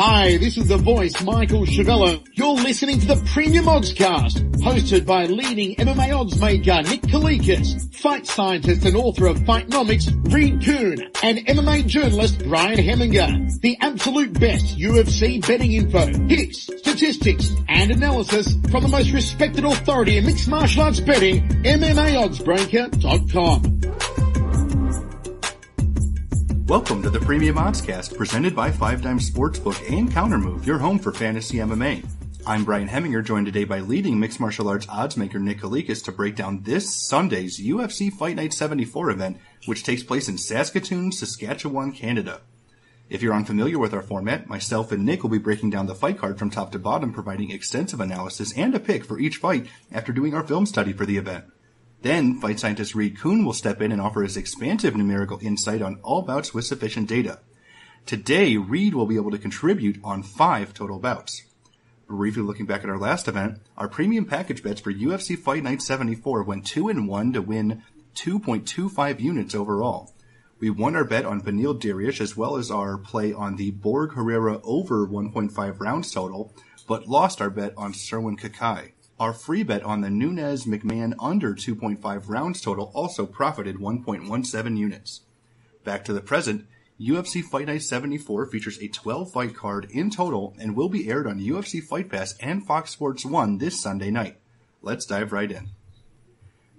Hi, this is the voice, Michael Chiavello. You're listening to the Premium Oddscast, hosted by leading MMA odds maker Nick Kalikas, fight scientist and author of Fightnomics Reed Kuhn, and MMA journalist Brian Heminger. The absolute best UFC betting info, picks, statistics, and analysis from the most respected authority in mixed martial arts betting, MMAoddsbreaker.com. Welcome to the Premium Oddscast, presented by 5-Dime Sportsbook and Countermove, your home for fantasy MMA. I'm Brian Heminger, joined today by leading mixed martial arts oddsmaker Nick Kalikas to break down this Sunday's UFC Fight Night 74 event, which takes place in Saskatoon, Saskatchewan, Canada. If you're unfamiliar with our format, myself and Nick will be breaking down the fight card from top to bottom, providing extensive analysis and a pick for each fight after doing our film study for the event. Then, fight scientist Reed Kuhn will step in and offer his expansive numerical insight on all bouts with sufficient data. Today, Reed will be able to contribute on 5 total bouts. Briefly looking back at our last event, our premium package bets for UFC Fight Night 74 went 2-1 to win 2.25 units overall. We won our bet on Beneil Dariush as well as our play on the Borg Herrera over 1.5 rounds total, but lost our bet on Serwin Kakai. Our free bet on the Nunes McMahon under 2.5 rounds total also profited 1.17 units. Back to the present, UFC Fight Night 74 features a 12-fight card in total and will be aired on UFC Fight Pass and Fox Sports 1 this Sunday night. Let's dive right in.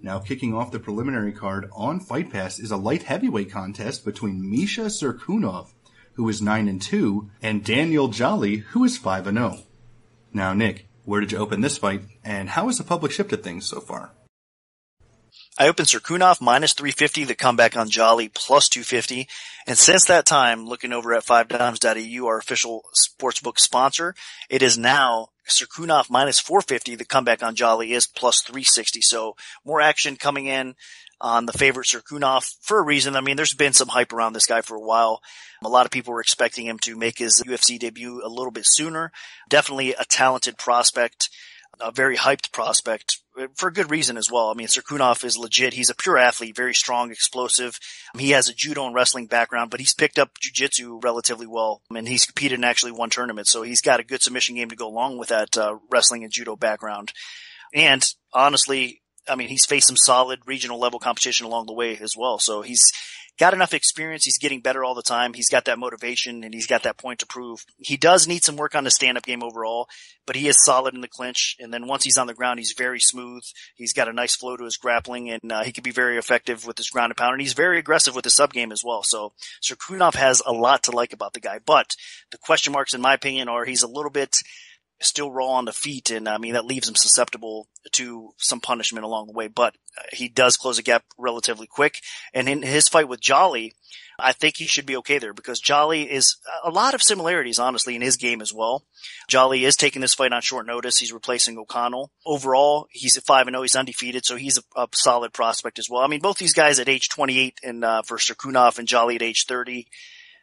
Now kicking off the preliminary card on Fight Pass is a light heavyweight contest between Misha Cirkunov, who is 9-2, and Daniel Jolly, who is 5-0. Now Nick, where did you open this fight, and how has the public shifted things so far? I opened Cirkunov minus 350, the comeback on Jolly plus 250. And since that time, looking over at 5dimes.eu, our official sportsbook sponsor, it is now Cirkunov minus 450, the comeback on Jolly is plus 360. So more action coming in on the favorite Cirkunov for a reason. I mean, there's been some hype around this guy for a while. A lot of people were expecting him to make his UFC debut a little bit sooner. Definitely a talented prospect, a very hyped prospect for a good reason as well. I mean, Cirkunov is legit. He's a pure athlete, very strong, explosive. He has a judo and wrestling background, but he's picked up jiu-jitsu relatively well, and he's competed in actually one tournament. So he's got a good submission game to go along with that wrestling and judo background. And honestly, I mean, he's faced some solid regional level competition along the way as well. So he's got enough experience. He's getting better all the time. He's got that motivation and he's got that point to prove. He does need some work on his stand-up game overall, but he is solid in the clinch. And then once he's on the ground, he's very smooth. He's got a nice flow to his grappling, and he can be very effective with his ground and pound. And he's very aggressive with his sub game as well. So Cirkunov has a lot to like about the guy. But the question marks, in my opinion, are he's a little bit still raw on the feet, and I mean that leaves him susceptible to some punishment along the way, but he does close the gap relatively quick. And in his fight with Jolly, I think he should be okay there because Jolly is a lot of similarities, honestly, in his game as well. Jolly is taking this fight on short notice. He's replacing O'Connell. Overall, he's at 5-0. He's undefeated, so he's a solid prospect as well. I mean, both these guys at age 28 and for Cirkunov and Jolly at age 30.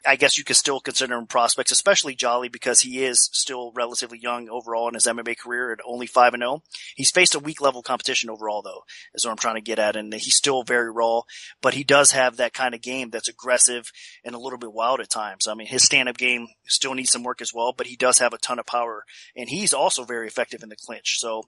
I guess you could still consider him prospects, especially Jolly, because he is still relatively young overall in his MMA career at only 5-0. He's faced a weak level competition overall, though, is what I'm trying to get at. And he's still very raw, but he does have that kind of game that's aggressive and a little bit wild at times. I mean, his stand-up game still needs some work as well, but he does have a ton of power, and he's also very effective in the clinch. So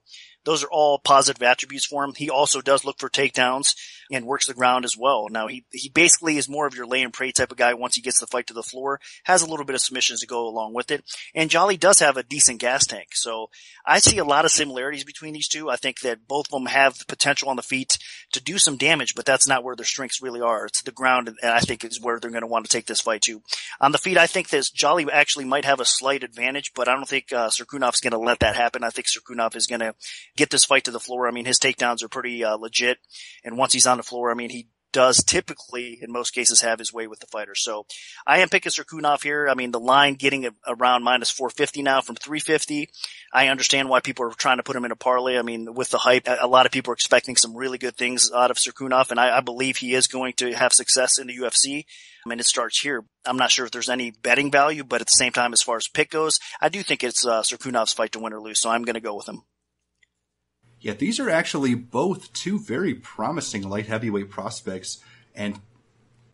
those are all positive attributes for him. He also does look for takedowns and works the ground as well. Now, he basically is more of your lay and pray type of guy once he gets the fight to the floor, has a little bit of submissions to go along with it. And Jolly does have a decent gas tank. So I see a lot of similarities between these two. I think that both of them have the potential on the feet to do some damage, but that's not where their strengths really are. It's the ground, and I think is where they're going to want to take this fight to. On the feet, I think that Jolly actually might have a slight advantage, but I don't think Cirkunov's going to let that happen. I think Cirkunov is going to get this fight to the floor. I mean, his takedowns are pretty legit, and once he's on the floor, I mean, he does typically, in most cases, have his way with the fighter. So I am picking Cirkunov here. I mean, the line getting around minus 450 now from 350. I understand why people are trying to put him in a parlay. I mean, with the hype, a lot of people are expecting some really good things out of Cirkunov, and I believe he is going to have success in the UFC. I mean, it starts here. I'm not sure if there's any betting value, but at the same time, as far as pick goes, I do think it's Cirkunov's fight to win or lose, so I'm going to go with him. Yeah, these are actually both two very promising light heavyweight prospects, and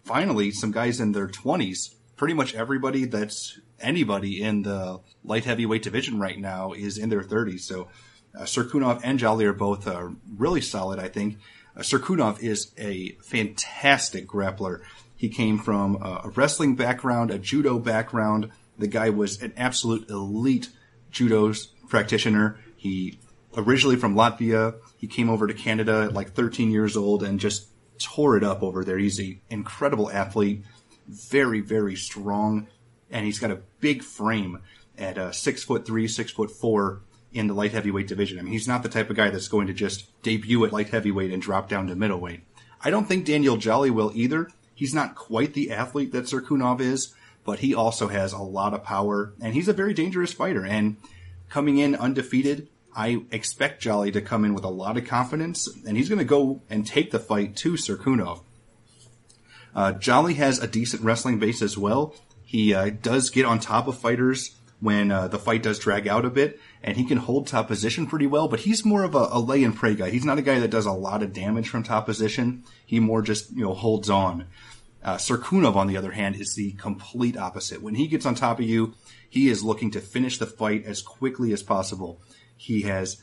finally, some guys in their 20s pretty much everybody that's anybody in the light heavyweight division right now is in their 30s. So Cirkunov and Jolly are both really solid, I think. Cirkunov is a fantastic grappler. He came from a wrestling background, a judo background. The guy was an absolute elite judo practitioner. He originally from Latvia. He came over to Canada at like 13 years old and just tore it up over there. He's an incredible athlete, very, very strong, and he's got a big frame at 6'3", 6'4" in the light heavyweight division. I mean, he's not the type of guy that's going to just debut at light heavyweight and drop down to middleweight. I don't think Daniel Jolly will either. He's not quite the athlete that Cirkunov is, but he also has a lot of power, and he's a very dangerous fighter. And coming in undefeated, I expect Jolly to come in with a lot of confidence, and he's going to go and take the fight to Cirkunov. Jolly has a decent wrestling base as well. He does get on top of fighters when the fight does drag out a bit, and he can hold top position pretty well, but he's more of a lay and pray guy. He's not a guy that does a lot of damage from top position. He more just, holds on. Cirkunov, on the other hand, is the complete opposite. When he gets on top of you, he is looking to finish the fight as quickly as possible. He has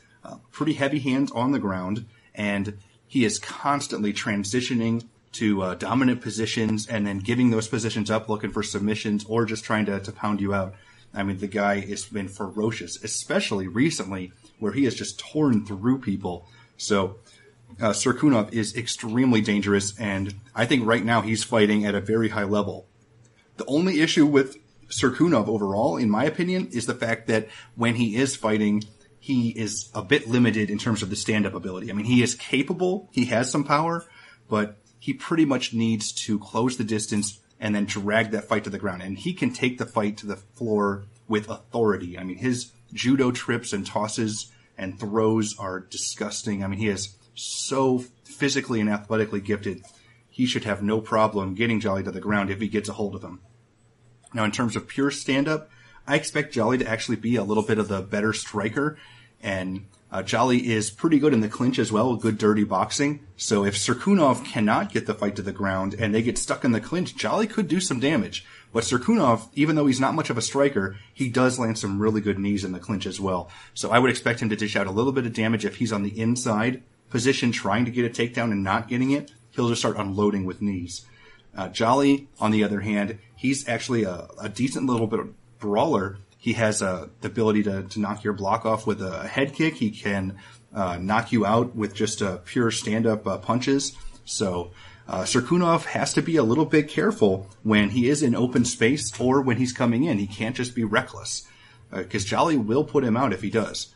pretty heavy hands on the ground, and he is constantly transitioning to dominant positions and then giving those positions up, looking for submissions or just trying to pound you out. I mean, the guy has been ferocious, especially recently, where he has just torn through people. So Cirkunov is extremely dangerous, and I think right now he's fighting at a very high level. The only issue with Cirkunov overall, in my opinion, is the fact that when he is fighting, he is a bit limited in terms of the stand-up ability. I mean, he is capable, he has some power, but he pretty much needs to close the distance and then drag that fight to the ground. And he can take the fight to the floor with authority. I mean, his judo trips and tosses and throws are disgusting. I mean, he is so physically and athletically gifted. He should have no problem getting Jolly to the ground if he gets a hold of him. Now, in terms of pure stand-up, I expect Jolly to actually be a little bit of the better striker. And Jolly is pretty good in the clinch as well, good dirty boxing. So if Cirkunov cannot get the fight to the ground and they get stuck in the clinch, Jolly could do some damage. But Cirkunov, even though he's not much of a striker, he does land some really good knees in the clinch as well. So I would expect him to dish out a little bit of damage if he's on the inside position trying to get a takedown and not getting it. He'll just start unloading with knees. Jolly, on the other hand, he's actually a decent little bit of brawler. He has the ability to knock your block off with a head kick. He can knock you out with just pure stand-up punches. So Cirkunov has to be a little bit careful when he is in open space or when he's coming in. He can't just be reckless because Jolly will put him out if he does.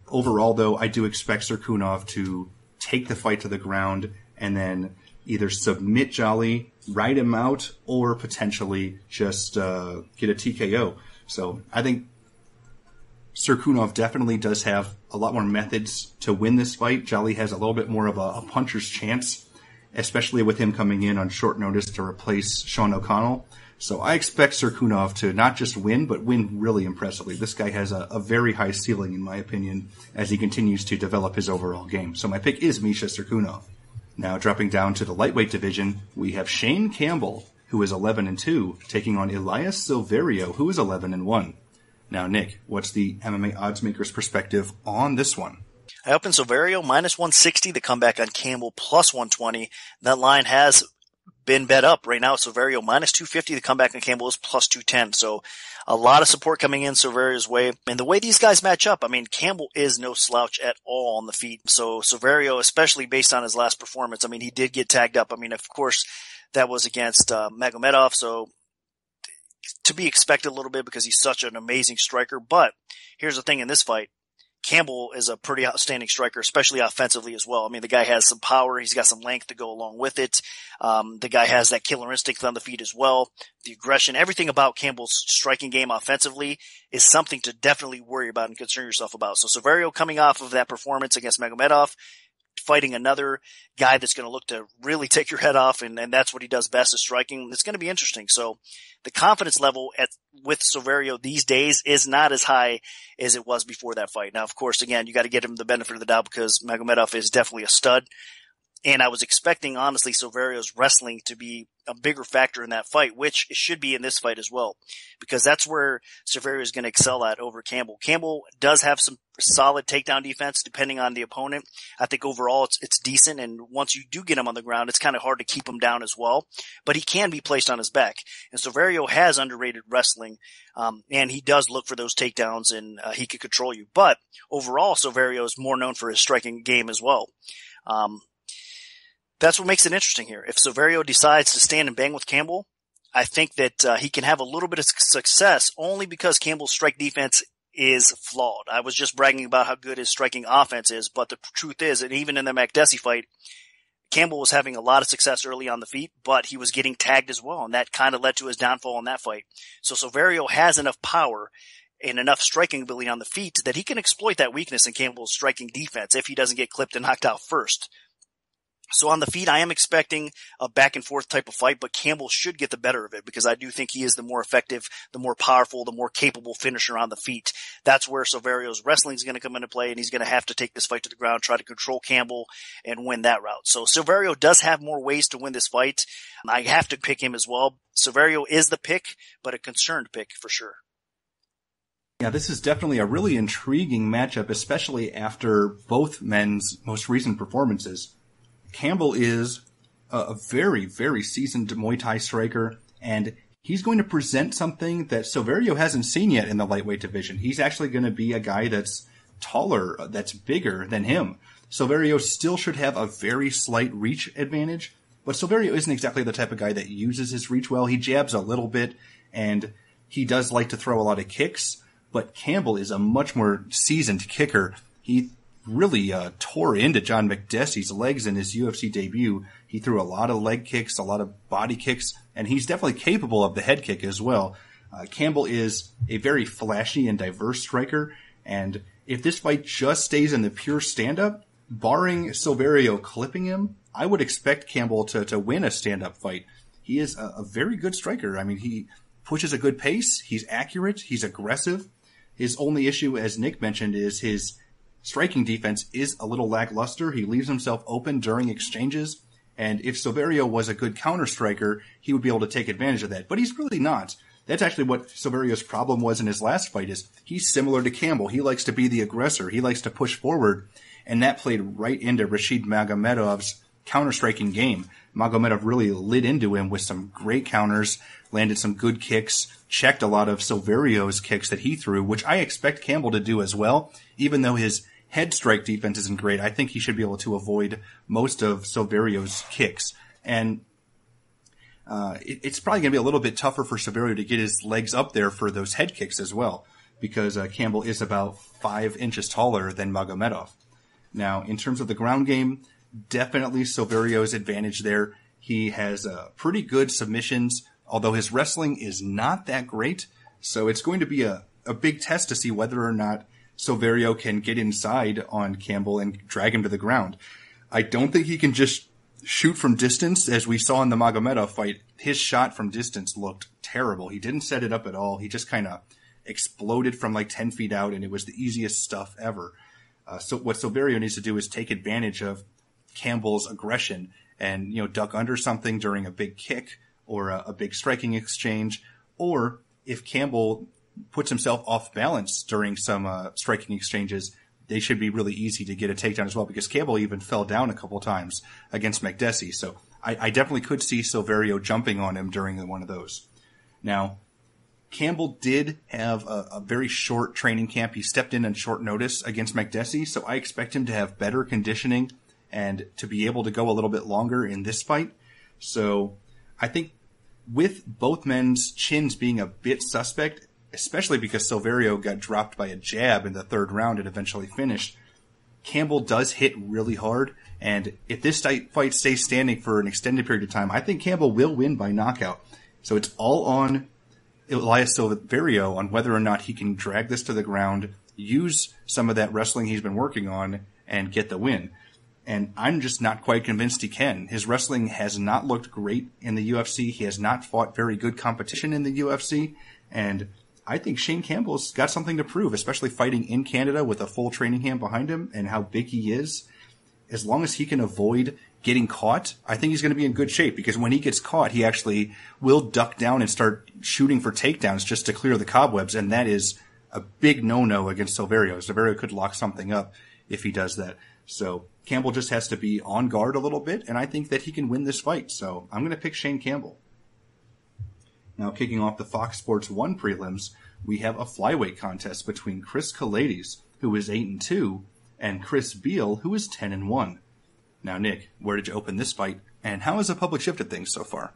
Overall, though, I do expect Cirkunov to take the fight to the ground and then either submit Jolly, ride him out, or potentially just get a TKO. So I think Cirkunov definitely does have a lot more methods to win this fight. Jolly has a little bit more of a puncher's chance, especially with him coming in on short notice to replace Sean O'Connell. So I expect Cirkunov to not just win, but win really impressively. This guy has a very high ceiling, in my opinion, as he continues to develop his overall game. So my pick is Misha Cirkunov. Now dropping down to the lightweight division, we have Shane Campbell, who is 11-2, taking on Elias Silverio, who is 11-1. Now, Nick, what's the MMA oddsmaker's perspective on this one? I opened Silverio minus 160, the comeback on Campbell plus 120. That line has been bet up right now. Silverio minus 250, the comeback on Campbell is plus 210. So a lot of support coming in Silverio's way. And the way these guys match up, I mean, Campbell is no slouch at all on the feet. So Silverio, especially based on his last performance, I mean, he did get tagged up. I mean, of course, that was against Magomedov, so to be expected a little bit because he's such an amazing striker. But here's the thing in this fight. Campbell is a pretty outstanding striker, especially offensively as well. I mean, the guy has some power. He's got some length to go along with it. The guy has that killer instinct on the feet as well. The aggression, everything about Campbell's striking game offensively is something to definitely worry about and concern yourself about. So Silverio coming off of that performance against Magomedov, fighting another guy that's going to look to really take your head off, and that's what he does best is striking. It's going to be interesting. So the confidence level with Silverio these days is not as high as it was before that fight. Now, of course, again, you got to get him the benefit of the doubt because Magomedov is definitely a stud. And I was expecting, honestly, Silverio's wrestling to be a bigger factor in that fight, which it should be in this fight as well, because that's where Silverio is going to excel at over Campbell. Campbell does have some solid takedown defense depending on the opponent. I think overall it's decent, and once you do get him on the ground, it's kind of hard to keep him down as well, but he can be placed on his back. And Silverio has underrated wrestling, and he does look for those takedowns, and he can control you. But overall, Silverio is more known for his striking game as well. That's what makes it interesting here. If Silverio decides to stand and bang with Campbell, I think that he can have a little bit of success only because Campbell's strike defense is flawed. I was just bragging about how good his striking offense is, but the truth is that even in the Makdessi fight, Campbell was having a lot of success early on the feet, but he was getting tagged as well, and that kind of led to his downfall in that fight. So Silverio has enough power and enough striking ability on the feet that he can exploit that weakness in Campbell's striking defense if he doesn't get clipped and knocked out first. So on the feet, I am expecting a back and forth type of fight, but Campbell should get the better of it because I do think he is the more effective, the more powerful, the more capable finisher on the feet. That's where Silverio's wrestling is going to come into play, and he's going to have to take this fight to the ground, try to control Campbell, and win that route. So Silverio does have more ways to win this fight. I have to pick him as well. Silverio is the pick, but a concerned pick for sure. Yeah, this is definitely a really intriguing matchup, especially after both men's most recent performances. Campbell is a very, very seasoned Muay Thai striker, and he's going to present something that Silverio hasn't seen yet in the lightweight division. He's actually going to be a guy that's taller, that's bigger than him. Silverio still should have a very slight reach advantage, but Silverio isn't exactly the type of guy that uses his reach well. He jabs a little bit, and he does like to throw a lot of kicks, but Campbell is a much more seasoned kicker. He really tore into John Makdessi's legs in his UFC debut. He threw a lot of leg kicks, a lot of body kicks, and he's definitely capable of the head kick as well. Campbell is a very flashy and diverse striker, and if this fight just stays in the pure stand-up, barring Silverio clipping him, I would expect Campbell to win a stand-up fight. He is a very good striker. I mean, he pushes a good pace, he's accurate, he's aggressive. His only issue, as Nick mentioned, is his striking defense is a little lackluster. He leaves himself open during exchanges, and if Silverio was a good counter striker, he would be able to take advantage of that. But he's really not. That's actually what Silverio's problem was in his last fight, is he's similar to Campbell. He likes to be the aggressor. He likes to push forward, and that played right into Rashid Magomedov's counter-striking game. Magomedov really lit into him with some great counters, landed some good kicks, checked a lot of Silverio's kicks that he threw, which I expect Campbell to do as well. Even though his head strike defense isn't great, I think he should be able to avoid most of Silverio's kicks. And it's probably going to be a little bit tougher for Silverio to get his legs up there for those head kicks as well, because Campbell is about 5 inches taller than Magomedov. Now, in terms of the ground game, definitely Silverio's advantage there. He has pretty good submissions, although his wrestling is not that great. So it's going to be a big test to see whether or not Silverio can get inside on Campbell and drag him to the ground. I don't think he can just shoot from distance, as we saw in the Magomedov fight. His shot from distance looked terrible. He didn't set it up at all. He just kind of exploded from like 10 feet out, and it was the easiest stuff ever. So what Silverio needs to do is take advantage of Campbell's aggression and, duck under something during a big kick or a big striking exchange, or if Campbell puts himself off balance during some striking exchanges, they should be really easy to get a takedown as well, because Campbell even fell down a couple times against Makdessi. So I definitely could see Silverio jumping on him during one of those. Now, Campbell did have a very short training camp. He stepped in on short notice against Makdessi, so I expect him to have better conditioning and to be able to go a little bit longer in this fight. So I think with both men's chins being a bit suspect, especially because Silverio got dropped by a jab in the third round and eventually finished, Campbell does hit really hard. And if this fight stays standing for an extended period of time, I think Campbell will win by knockout. So it's all on Elias Silverio on whether or not he can drag this to the ground, use some of that wrestling he's been working on, and get the win. And I'm just not quite convinced he can. His wrestling has not looked great in the UFC. He has not fought very good competition in the UFC. And I think Shane Campbell's got something to prove, especially fighting in Canada with a full training camp behind him and how big he is. As long as he can avoid getting caught, I think he's going to be in good shape, because when he gets caught, he actually will duck down and start shooting for takedowns just to clear the cobwebs, and that is a big no-no against Silverio. Silverio could lock something up if he does that. So Campbell just has to be on guard a little bit, and I think that he can win this fight. So I'm going to pick Shane Campbell. Now, kicking off the Fox Sports 1 prelims, we have a flyweight contest between Chris Kalaitis, who is 8-2, and Chris Beal, who is 10-1. Now, Nick, where did you open this fight, and how has the public shifted things so far?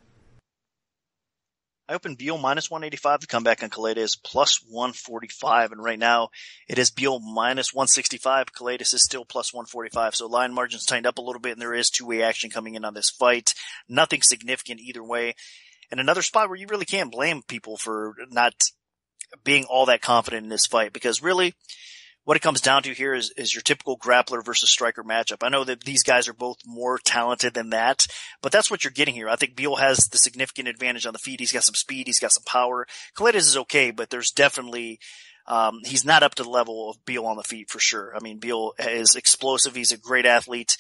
I opened Beal minus 185 to come back on Kalaitis plus 145, and right now it is Beal minus 165. Kalaitis is still plus 145, so line margins tightened up a little bit, and there is two-way action coming in on this fight. Nothing significant either way. And another spot where you really can't blame people for not being all that confident in this fight, because really what it comes down to here is your typical grappler versus striker matchup. I know that these guys are both more talented than that, but that's what you're getting here. I think Beal has the significant advantage on the feet. He's got some speed. He's got some power. Kalaitis is okay, but there's definitely he's not up to the level of Beal on the feet for sure. I mean, Beal is explosive. He's a great athlete.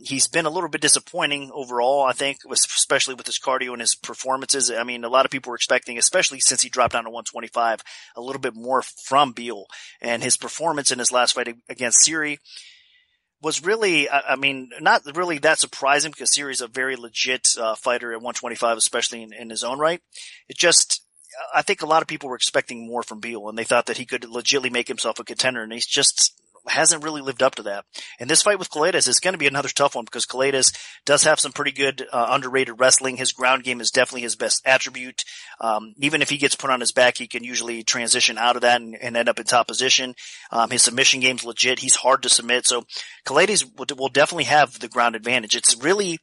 He's been a little bit disappointing overall, I think, especially with his cardio and his performances. I mean, a lot of people were expecting, especially since he dropped down to 125, a little bit more from Beal. And his performance in his last fight against Siri was really, I mean, not really that surprising, because Siri's a very legit fighter at 125, especially in his own right. It just, I think a lot of people were expecting more from Beal, and they thought that he could legitimately make himself a contender, and he's just hasn't really lived up to that. And this fight with Kalaitis is going to be another tough one, because Kalaitis does have some pretty good underrated wrestling. His ground game is definitely his best attribute. Even if he gets put on his back, he can usually transition out of that and end up in top position. His submission game's legit. He's hard to submit. So Kalaitis will definitely have the ground advantage. It's really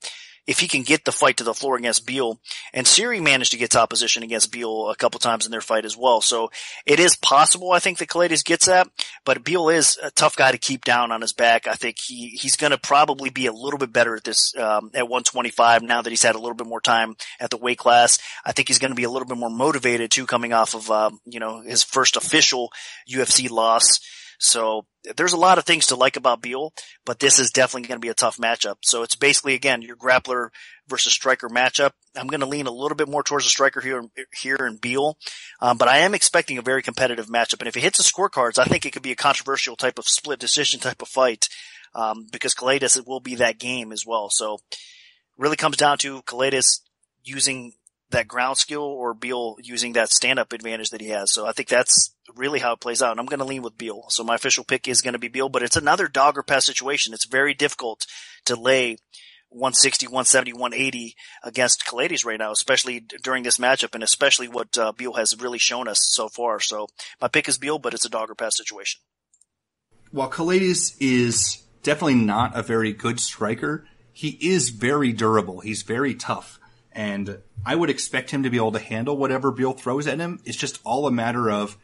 if he can get the fight to the floor against Beal. And Siri managed to get top position against Beal a couple times in their fight as well. So it is possible, I think, that Kalaitis gets that, but Beal is a tough guy to keep down on his back. I think he's going to probably be a little bit better at this, at 125 now that he's had a little bit more time at the weight class. I think he's going to be a little bit more motivated too, coming off of, his first official UFC loss. So there's a lot of things to like about Beal, but this is definitely going to be a tough matchup. So it's basically, again, your grappler versus striker matchup. I'm going to lean a little bit more towards the striker here in Beal, but I am expecting a very competitive matchup. And if it hits the scorecards, I think it could be a controversial type of split decision type of fight, because Kalaitis will be that game as well. So really comes down to Kalaitis using that ground skill or Beal using that stand-up advantage that he has. So I think that's really how it plays out. And I'm going to lean with Beal. So my official pick is going to be Beal, but it's another dog or pass situation. It's very difficult to lay 160, 170, 180 against Kalaitis right now, especially during this matchup, and especially what Beal has really shown us so far. So my pick is Beal, but it's a dog or pass situation. While Kalaitis is definitely not a very good striker, he is very durable. He's very tough. And I would expect him to be able to handle whatever Beal throws at him. It's just all a matter of,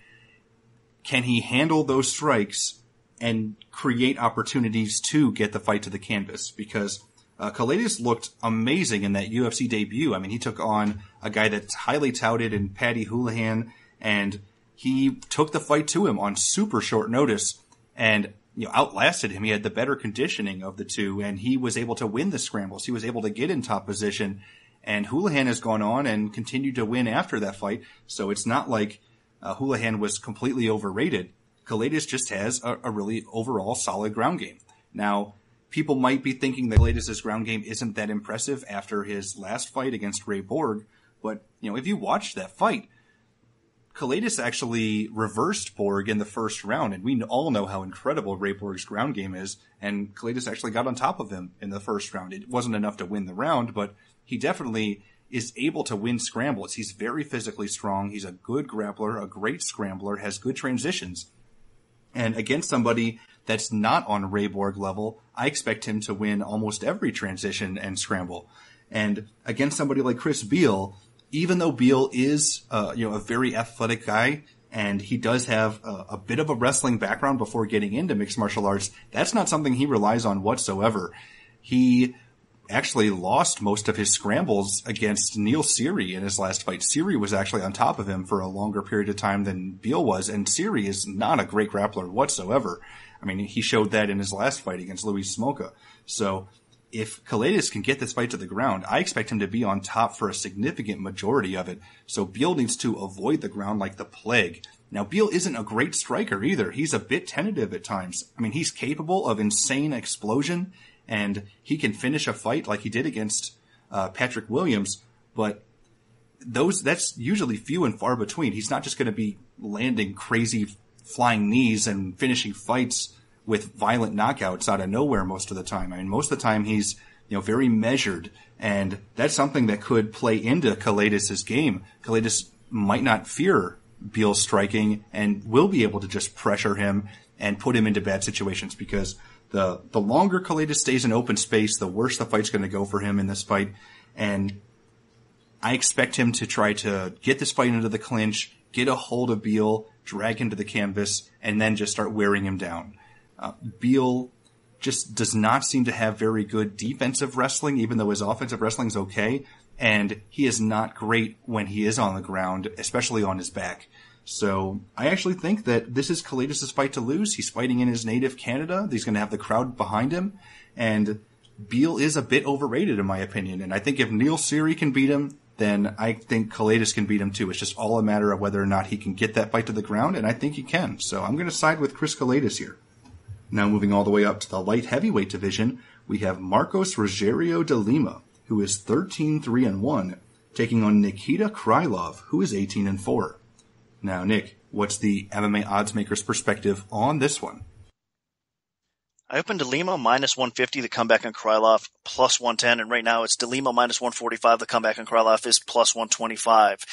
can he handle those strikes and create opportunities to get the fight to the canvas? Because Kalaitis looked amazing in that UFC debut. I mean, he took on a guy that's highly touted in Paddy Houlihan, and he took the fight to him on super short notice and outlasted him. He had the better conditioning of the two, and he was able to win the scrambles. He was able to get in top position. And Houlihan has gone on and continued to win after that fight. So it's not like Houlihan was completely overrated. Kalaitis just has a really overall solid ground game. Now, people might be thinking that Kalaitis' ground game isn't that impressive after his last fight against Ray Borg. But, if you watched that fight, Kalaitis actually reversed Borg in the first round. And we all know how incredible Ray Borg's ground game is. And Kalaitis actually got on top of him in the first round. It wasn't enough to win the round, but he definitely is able to win scrambles. He's very physically strong. He's a good grappler, a great scrambler, has good transitions. And against somebody that's not on Ray Borg level, I expect him to win almost every transition and scramble. And against somebody like Chris Beal, even though Beal is a very athletic guy, and he does have a bit of a wrestling background before getting into mixed martial arts, that's not something he relies on whatsoever. He actually lost most of his scrambles against Neil Siri in his last fight. Siri was actually on top of him for a longer period of time than Beal was, and Siri is not a great grappler whatsoever. I mean, he showed that in his last fight against Luis Smolka. So if Kaleidos can get this fight to the ground, I expect him to be on top for a significant majority of it. So Beal needs to avoid the ground like the plague. Now, Beal isn't a great striker either. He's a bit tentative at times. I mean, he's capable of insane explosion, and he can finish a fight like he did against Patrick Williams, but that's usually few and far between. He's not just going to be landing crazy flying knees and finishing fights with violent knockouts out of nowhere most of the time. I mean, most of the time he's, very measured, and that's something that could play into Kaleidos' game. Kaleidos might not fear Beal's striking and will be able to just pressure him and put him into bad situations, because the longer Kaleidos stays in open space, the worse the fight's going to go for him in this fight. And I expect him to try to get this fight into the clinch, get a hold of Beal, drag him to the canvas, and then just start wearing him down. Beal just does not seem to have very good defensive wrestling, even though his offensive wrestling is okay. And he is not great when he is on the ground, especially on his back. So I actually think that this is Kaleidos' fight to lose. He's fighting in his native Canada. He's going to have the crowd behind him. And Beal is a bit overrated, in my opinion. And I think if Neil Seery can beat him, then I think Kaleidos can beat him too. It's just all a matter of whether or not he can get that fight to the ground, and I think he can. So I'm going to side with Chris Kaleidos here. Now moving all the way up to the light heavyweight division, we have Marcos Rogerio de Lima, who is 13-3-1, taking on Nikita Krylov, who is 18-4. Now, Nick, what's the MMA oddsmaker's perspective on this one? I opened De Lima minus 150, the comeback on Krylov plus 110, and right now it's De Lima minus 145, the comeback on Krylov is plus 125.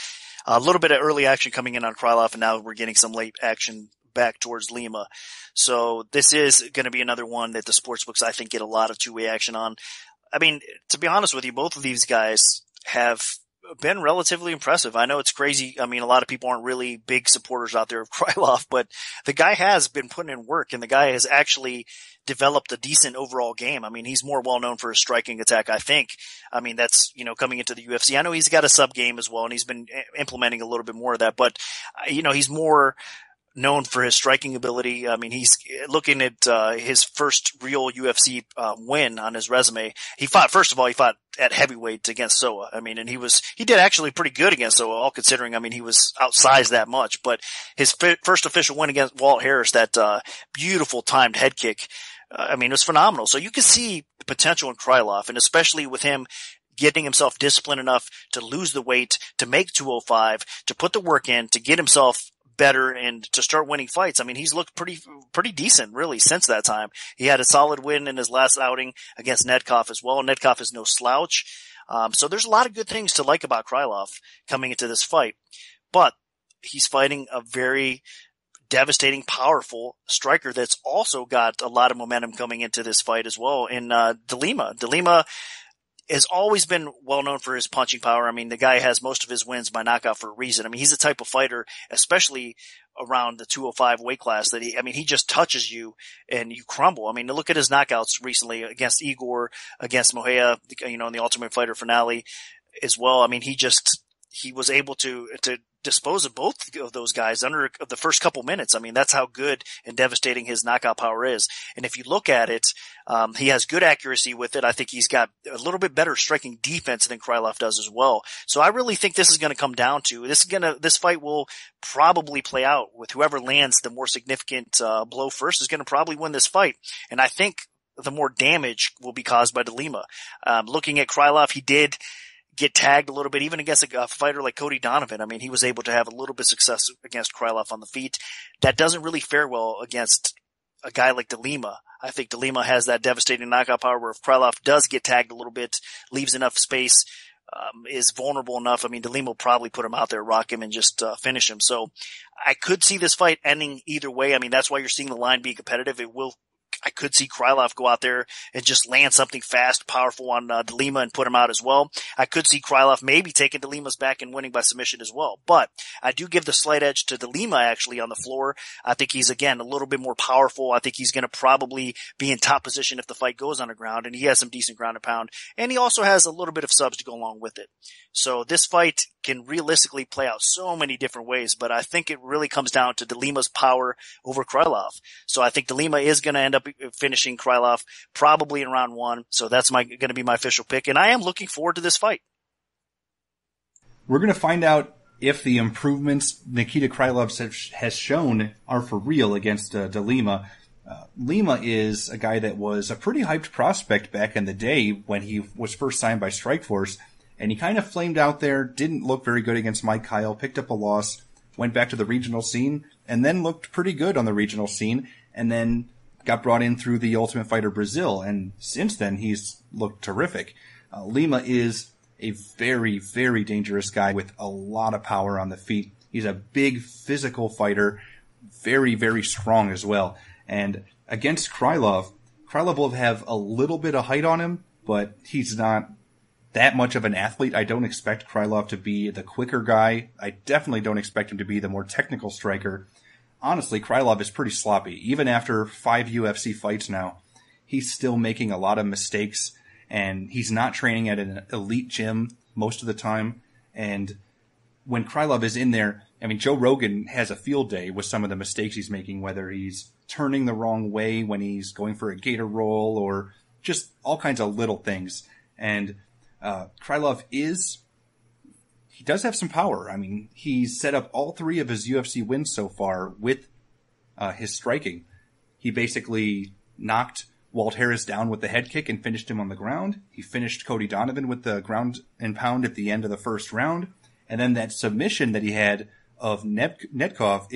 A little bit of early action coming in on Krylov, and now we're getting some late action back towards Lima. So this is going to be another one that the sportsbooks, I think, get a lot of two-way action on. I mean, to be honest with you, both of these guys have been relatively impressive. I know it's crazy. I mean, a lot of people aren't really big supporters out there of Krylov, but the guy has been putting in work, and the guy has actually developed a decent overall game. I mean, he's more well known for his striking attack, I think. I mean, that's, coming into the UFC. I know he's got a sub game as well, and he's been implementing a little bit more of that, but, he's more known for his striking ability. I mean, he's looking at his first real UFC win on his resume. He fought at heavyweight against Soa. I mean, and he did actually pretty good against Soa, all considering, I mean, he was outsized that much. But his first official win against Walt Harris, that beautiful timed head kick, I mean, it was phenomenal. So you can see the potential in Krylov, and especially with him getting himself disciplined enough to lose the weight, to make 205, to put the work in, to get himself better and to start winning fights. I mean, he's looked pretty decent really since that time. He had a solid win in his last outing against Nedkov as well. Nedkov is no slouch. So there's a lot of good things to like about Krylov coming into this fight, but he's fighting a very devastating, powerful striker that's also got a lot of momentum coming into this fight as well in De Lima. De Lima has always been well known for his punching power. I mean, the guy has most of his wins by knockout for a reason. I mean, he's the type of fighter, especially around the 205 weight class, that he just touches you and you crumble. I mean, look at his knockouts recently against Igor, against Moya, in the Ultimate Fighter finale as well. I mean, he was able to dispose of both of those guys under the first couple minutes. I mean, that's how good and devastating his knockout power is. And if you look at it, he has good accuracy with it. I think he's got a little bit better striking defense than Krylov does as well. So I really think this is going to come down to this fight will probably play out with whoever lands the more significant blow first is going to probably win this fight. And I think the more damage will be caused by De Lima. Looking at Krylov, he did get tagged a little bit, even against a fighter like Cody Donovan. I mean, he was able to have a little bit of success against Krylov on the feet. That doesn't really fare well against a guy like De Lima. I think De Lima has that devastating knockout power where if Krylov does get tagged a little bit, leaves enough space, is vulnerable enough. I mean, De Lima will probably put him out there, rock him, and just finish him. So I could see this fight ending either way. I mean, that's why you're seeing the line be competitive. I could see Krylov go out there and just land something fast, powerful on De Lima and put him out as well. I could see Krylov maybe taking De Lima's back and winning by submission as well. But I do give the slight edge to De Lima actually on the floor. I think he's, again, a little bit more powerful. I think he's going to probably be in top position if the fight goes on the ground, and he has some decent ground and pound. And he also has a little bit of subs to go along with it. So this fight can realistically play out so many different ways, but I think it really comes down to De Lima's power over Krylov. So I think De Lima is going to end up finishing Krylov probably in round 1. So that's going to be my official pick. And I am looking forward to this fight. We're going to find out if the improvements Nikita Krylov has shown are for real against De Lima. Lima is a guy that was a pretty hyped prospect back in the day when he was first signed by Strikeforce, and he kind of flamed out there, didn't look very good against Mike Kyle, picked up a loss, went back to the regional scene, and then looked pretty good on the regional scene, and then got brought in through the Ultimate Fighter Brazil, and since then he's looked terrific. Lima is a very, very dangerous guy with a lot of power on the feet. He's a big physical fighter, very, very strong as well. And against Krylov will have a little bit of height on him, but he's not that much of an athlete. I don't expect Krylov to be the quicker guy. I definitely don't expect him to be the more technical striker. Honestly, Krylov is pretty sloppy. Even after 5 UFC fights now, he's still making a lot of mistakes, and he's not training at an elite gym most of the time. And when Krylov is in there, I mean, Joe Rogan has a field day with some of the mistakes he's making, whether he's turning the wrong way when he's going for a gator roll or just all kinds of little things. And Krylov he does have some power. I mean, he's set up all 3 of his UFC wins so far with his striking. He basically knocked Walt Harris down with the head kick and finished him on the ground. He finished Cody Donovan with the ground and pound at the end of the first round. And then that submission that he had of Netkov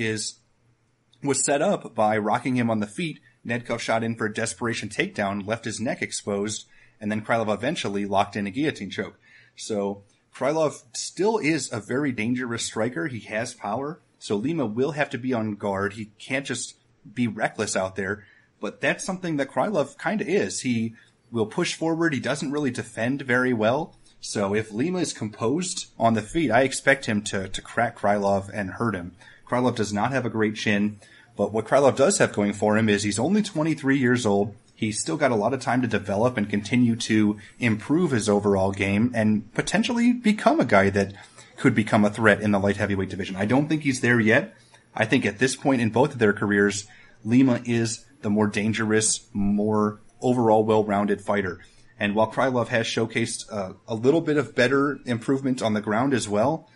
was set up by rocking him on the feet. Netkov shot in for a desperation takedown, left his neck exposed, and then Krylov eventually locked in a guillotine choke. So Krylov still is a very dangerous striker. He has power. So Lima will have to be on guard. He can't just be reckless out there. But that's something that Krylov kind of is. He will push forward. He doesn't really defend very well. So if Lima is composed on the feet, I expect him to crack Krylov and hurt him. Krylov does not have a great chin, but what Krylov does have going for him is he's only 23 years old. He's still got a lot of time to develop and continue to improve his overall game and potentially become a guy that could become a threat in the light heavyweight division. I don't think he's there yet. I think at this point in both of their careers, Lima is the more dangerous, more overall well-rounded fighter. And while Krylov has showcased a little bit of better improvement on the ground as well,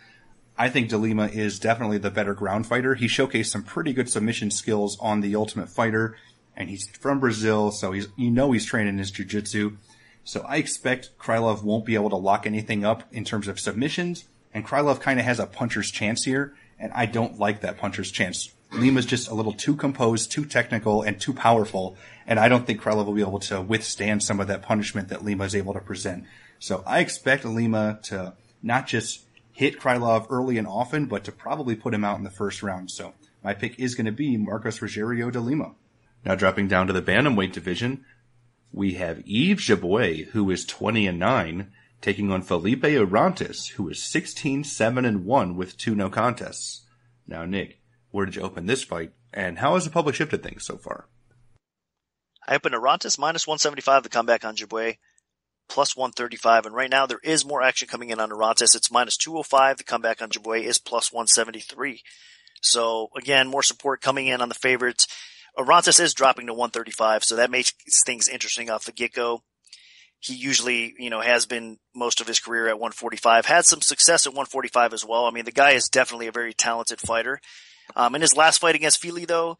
I think De Lima is definitely the better ground fighter. He showcased some pretty good submission skills on the Ultimate Fighter, and he's from Brazil, so he's training his jiu-jitsu. So I expect Krylov won't be able to lock anything up in terms of submissions, and Krylov kind of has a puncher's chance here, and I don't like that puncher's chance. Lima's just a little too composed, too technical, and too powerful, and I don't think Krylov will be able to withstand some of that punishment that Lima is able to present. So I expect Lima to not just hit Krylov early and often, but to probably put him out in the first round. So my pick is going to be Marcos Rogério de Lima. Now dropping down to the bantamweight division, we have Yves Jaboué, who is 20-9, taking on Felipe Orantes, who is 16-7-1 with 2 no contests. Now, Nick, where did you open this fight, and how has the public shifted things so far? I opened Orantes minus 175, the comeback on Jaboué, plus 135, and right now there is more action coming in on Orantes. It's minus 205, the comeback on Jaboué is plus 173. So, again, more support coming in on the favorites. Orantes is dropping to 135, so that makes things interesting off the get-go. He usually, has been most of his career at 145, had some success at 145 as well. I mean, the guy is definitely a very talented fighter. In his last fight against Fili, though,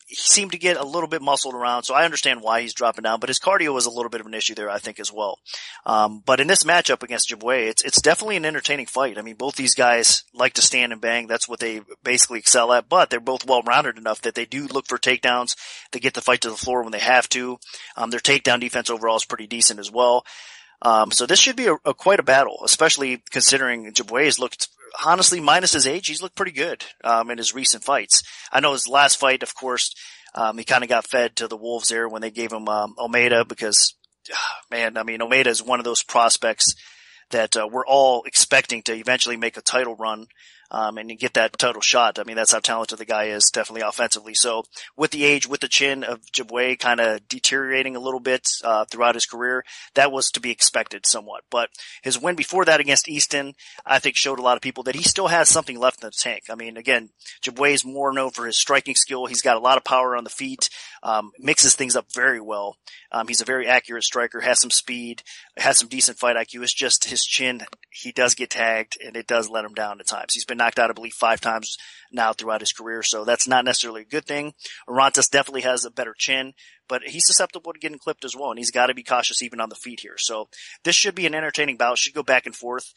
he seemed to get a little bit muscled around, so I understand why he's dropping down, but his cardio was a little bit of an issue there, I think, as well. But in this matchup against Jaboué, it's definitely an entertaining fight. I mean, both these guys like to stand and bang. That's what they basically excel at, but they're both well-rounded enough that they do look for takedowns. They get the fight to the floor when they have to. Their takedown defense overall is pretty decent as well. So this should be quite a battle, especially considering Jaboué has looked, honestly, minus his age, he's looked pretty good in his recent fights. I know his last fight, of course, he kind of got fed to the wolves there when they gave him Almeida because, Almeida is one of those prospects that we're all expecting to eventually make a title run. and you get that total shot. I mean, that's how talented the guy is, definitely offensively. So with the age, with the chin of Jaboué kind of deteriorating a little bit, throughout his career, that was to be expected somewhat. But his win before that against Easton, I think showed a lot of people that he still has something left in the tank. I mean, again, Jaboué is more known for his striking skill. He's got a lot of power on the feet, mixes things up very well. He's a very accurate striker, has some speed, has some decent fight IQ. It's just his chin, he does get tagged, and it does let him down at times. He's been knocked out, I believe, 5 times now throughout his career, so that's not necessarily a good thing. Orantes definitely has a better chin, but he's susceptible to getting clipped as well, and he's got to be cautious even on the feet here. So this should be an entertaining bout, should go back and forth.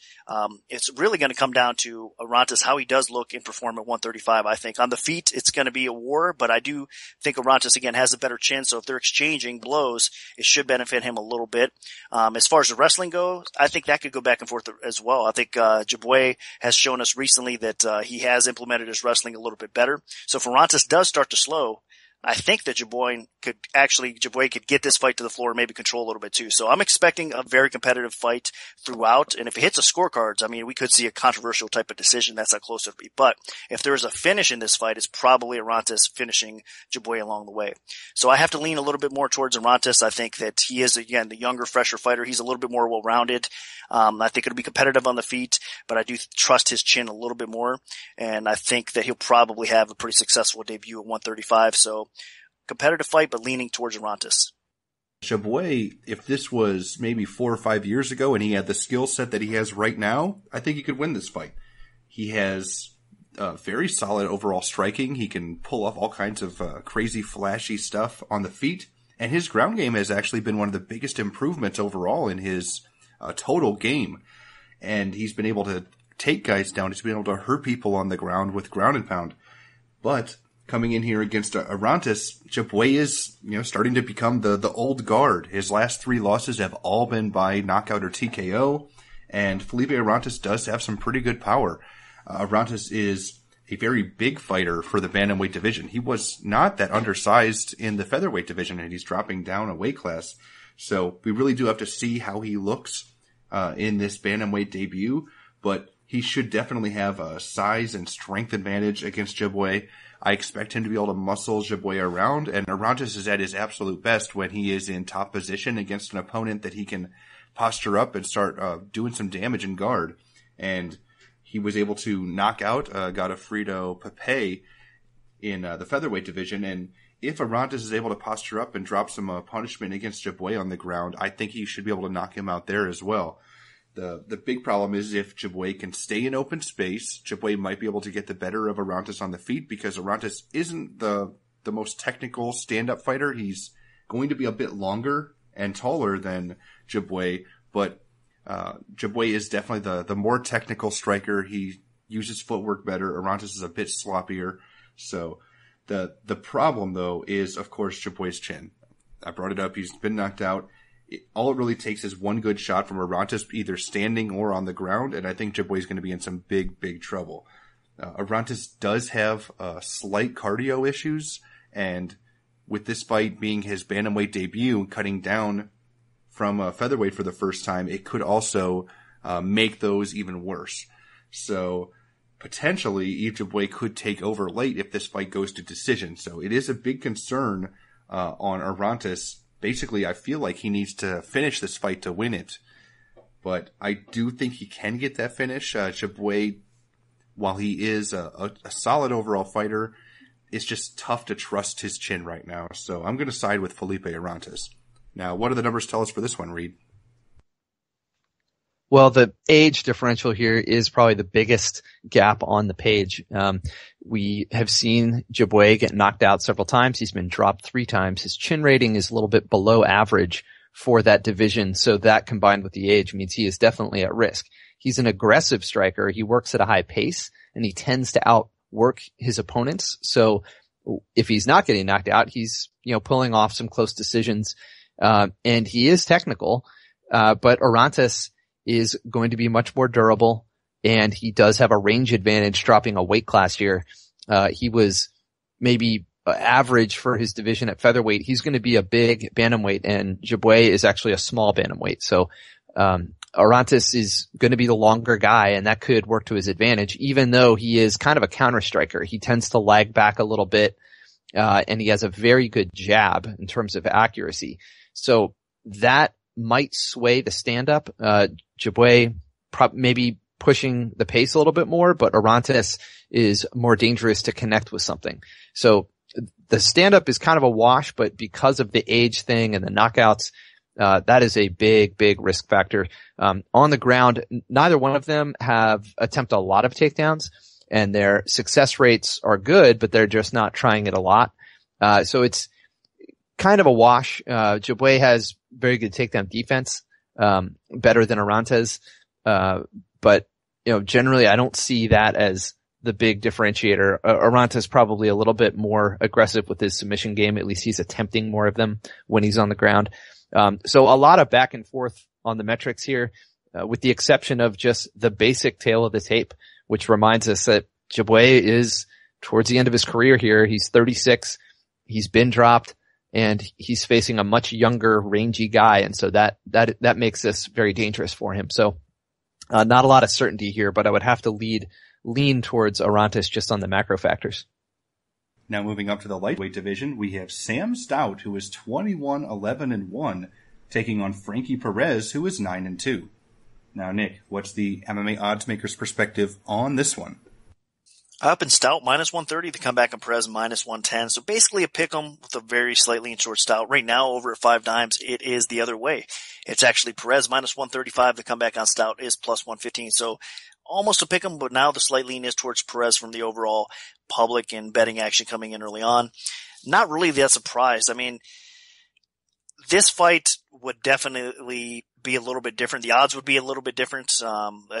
It's really going to come down to Orantes, how he does look and perform at 135, I think. On the feet, it's going to be a war, but I do think Orantes, again, has a better chin, so if they're exchanging blows, it should benefit him a little bit. As far as the wrestling goes, I think that could go back and forth as well. I think Jaboué has shown us recently that he has implemented his wrestling a little bit better. So if Orantes does start to slow, I think that Jaboué could get this fight to the floor and maybe control a little bit too. So I'm expecting a very competitive fight throughout. And if it hits the scorecards, I mean, we could see a controversial type of decision. That's how close it'll be. But if there is a finish in this fight, it's probably Orantes finishing Jaboué along the way. So I have to lean a little bit more towards Orantes. I think that he is, again, the younger, fresher fighter. He's a little bit more well-rounded. I think it'll be competitive on the feet, but I do trust his chin a little bit more. And I think that he'll probably have a pretty successful debut at 135. So competitive fight, but leaning towards Orantes. Jaboué, if this was maybe 4 or 5 years ago and he had the skill set that he has right now, I think he could win this fight. He has very solid overall striking. He can pull off all kinds of crazy, flashy stuff on the feet. And his ground game has actually been one of the biggest improvements overall in his total game. And he's been able to take guys down. He's been able to hurt people on the ground with ground and pound. But coming in here against Orantes, Jaboué is, starting to become the old guard. His last 3 losses have all been by knockout or TKO, and Felipe Orantes does have some pretty good power. Orantes is a very big fighter for the bantamweight division. He was not that undersized in the featherweight division, and he's dropping down a weight class. So we really do have to see how he looks in this bantamweight debut, but he should definitely have a size and strength advantage against Jaboué. I expect him to be able to muscle Jaboué around, and Orantes is at his absolute best when he is in top position against an opponent that he can posture up and start doing some damage in guard. And he was able to knock out Godofredo Pepe in the featherweight division, and if Orantes is able to posture up and drop some punishment against Jaboué on the ground, I think he should be able to knock him out there as well. The big problem is if Jaboué can stay in open space, Jaboué might be able to get the better of Orantes on the feet because Orantes isn't the most technical stand-up fighter. He's going to be a bit longer and taller than Jaboué, but Jaboué is definitely the more technical striker. He uses footwork better. Orantes is a bit sloppier. So the problem, though, is, of course, Jaboué's chin. I brought it up. He's been knocked out. All it really takes is one good shot from Orantes, either standing or on the ground, and I think Jaboué is going to be in some big, big trouble. Orantes does have slight cardio issues, and with this fight being his bantamweight debut, cutting down from featherweight for the first time, it could also make those even worse. So potentially, Yves Jaboué could take over late if this fight goes to decision. So it is a big concern on Orantes. Basically, I feel like he needs to finish this fight to win it. But I do think he can get that finish. Jaboué, while he is a solid overall fighter, it's just tough to trust his chin right now. So I'm going to side with Felipe Orantes. Now, what do the numbers tell us for this one, Reed? Well, the age differential here is probably the biggest gap on the page. We have seen Jaboué get knocked out several times. He's been dropped 3 times. His chin rating is a little bit below average for that division. So that combined with the age means he is definitely at risk. He's an aggressive striker. He works at a high pace and he tends to outwork his opponents. So if he's not getting knocked out, he's, pulling off some close decisions. And he is technical. But Orantes is going to be much more durable, and he does have a range advantage dropping a weight class here. He was maybe average for his division at featherweight. He's going to be a big bantamweight, and Jaboué is actually a small bantamweight. So Orantes is going to be the longer guy, and that could work to his advantage, even though he is kind of a counter striker. He tends to lag back a little bit, and he has a very good jab in terms of accuracy. So that might sway the stand-up. Jaboué maybe pushing the pace a little bit more, but Orantes is more dangerous to connect with something. So the stand-up is kind of a wash, but because of the age thing and the knockouts, that is a big, big risk factor. On the ground, neither one of them have attempted a lot of takedowns, and their success rates are good, but they're just not trying it a lot. So it's kind of a wash. Jaboué has very good takedown defense, better than Orantes. But, generally I don't see that as the big differentiator. Orantes probably a little bit more aggressive with his submission game. At least he's attempting more of them when he's on the ground. So a lot of back and forth on the metrics here, with the exception of just the basic tail of the tape, which reminds us that Jaboué is towards the end of his career here. He's 36. He's been dropped, and he's facing a much younger, rangy guy. And so that makes this very dangerous for him. So, not a lot of certainty here, but I would have to lean towards Orantes just on the macro factors. Now moving up to the lightweight division, we have Sam Stout, who is 21-11-1, taking on Frankie Perez, who is 9-2. Now, Nick, what's the MMA oddsmaker's perspective on this one? Up in Stout, -130. The comeback in Perez, -110. So basically a pick'em with a very slightly insured Stout. Right now, over at 5 dimes, it is the other way. It's actually Perez -135. The comeback on Stout is +115. So almost a pick'em, but now the slight lean is towards Perez from the overall public and betting action coming in early on. Not really that surprised. I mean, this fight would definitely be a little bit different. The odds would be a little bit different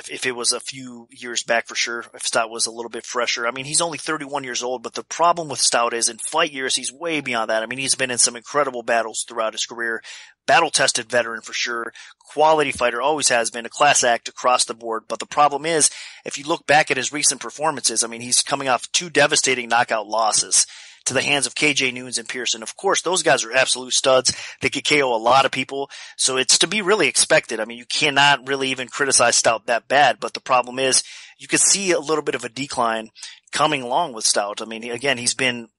if it was a few years back for sure, if Stout was a little bit fresher. I mean, he's only 31 years old, but the problem with Stout is in fight years, he's way beyond that. I mean, he's been in some incredible battles throughout his career. Battle-tested veteran for sure. Quality fighter, always has been. A class act across the board. But the problem is, if you look back at his recent performances, I mean, he's coming off 2 devastating knockout losses to the hands of KJ Nunes and Pearson. Of course, those guys are absolute studs. They could KO a lot of people. So it's to be really expected. I mean, you cannot really even criticize Stout that bad. But the problem is, you could see a little bit of a decline coming along with Stout. I mean, again, he's been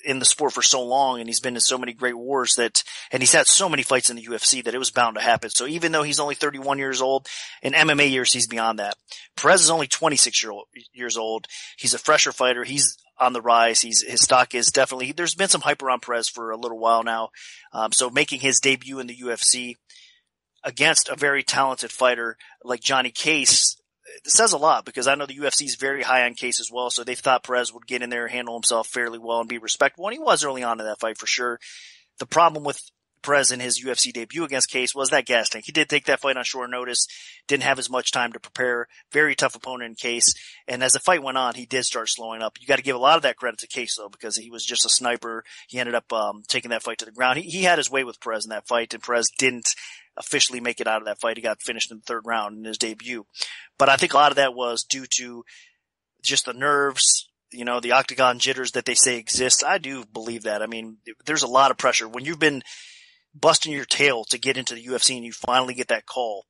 in the sport for so long, and he's been in so many great wars and he's had so many fights in the UFC that it was bound to happen. So even though he's only 31 years old, in MMA years, he's beyond that. Perez is only 26 years old. He's a fresher fighter. He's on the rise. His stock is definitely, there's been some hype around Perez for a little while now. So making his debut in the UFC against a very talented fighter like Johnny Case, it says a lot, because I know the UFC is very high on Case as well, so they thought Perez would get in there, handle himself fairly well, and be respectable, and he was early on in that fight for sure. The problem with Perez in his UFC debut against Case was that gas tank. He did take that fight on short notice, didn't have as much time to prepare, very tough opponent in Case, and as the fight went on, he did start slowing up. You got to give a lot of that credit to Case, though, because he was just a sniper. He ended up taking that fight to the ground. He had his way with Perez in that fight, and Perez didn't officially make it out of that fight. He got finished in the 3rd round in his debut. But I think a lot of that was due to just the nerves, the octagon jitters that they say exist. I do believe that. I mean, there's a lot of pressure. When you've been busting your tail to get into the UFC and you finally get that call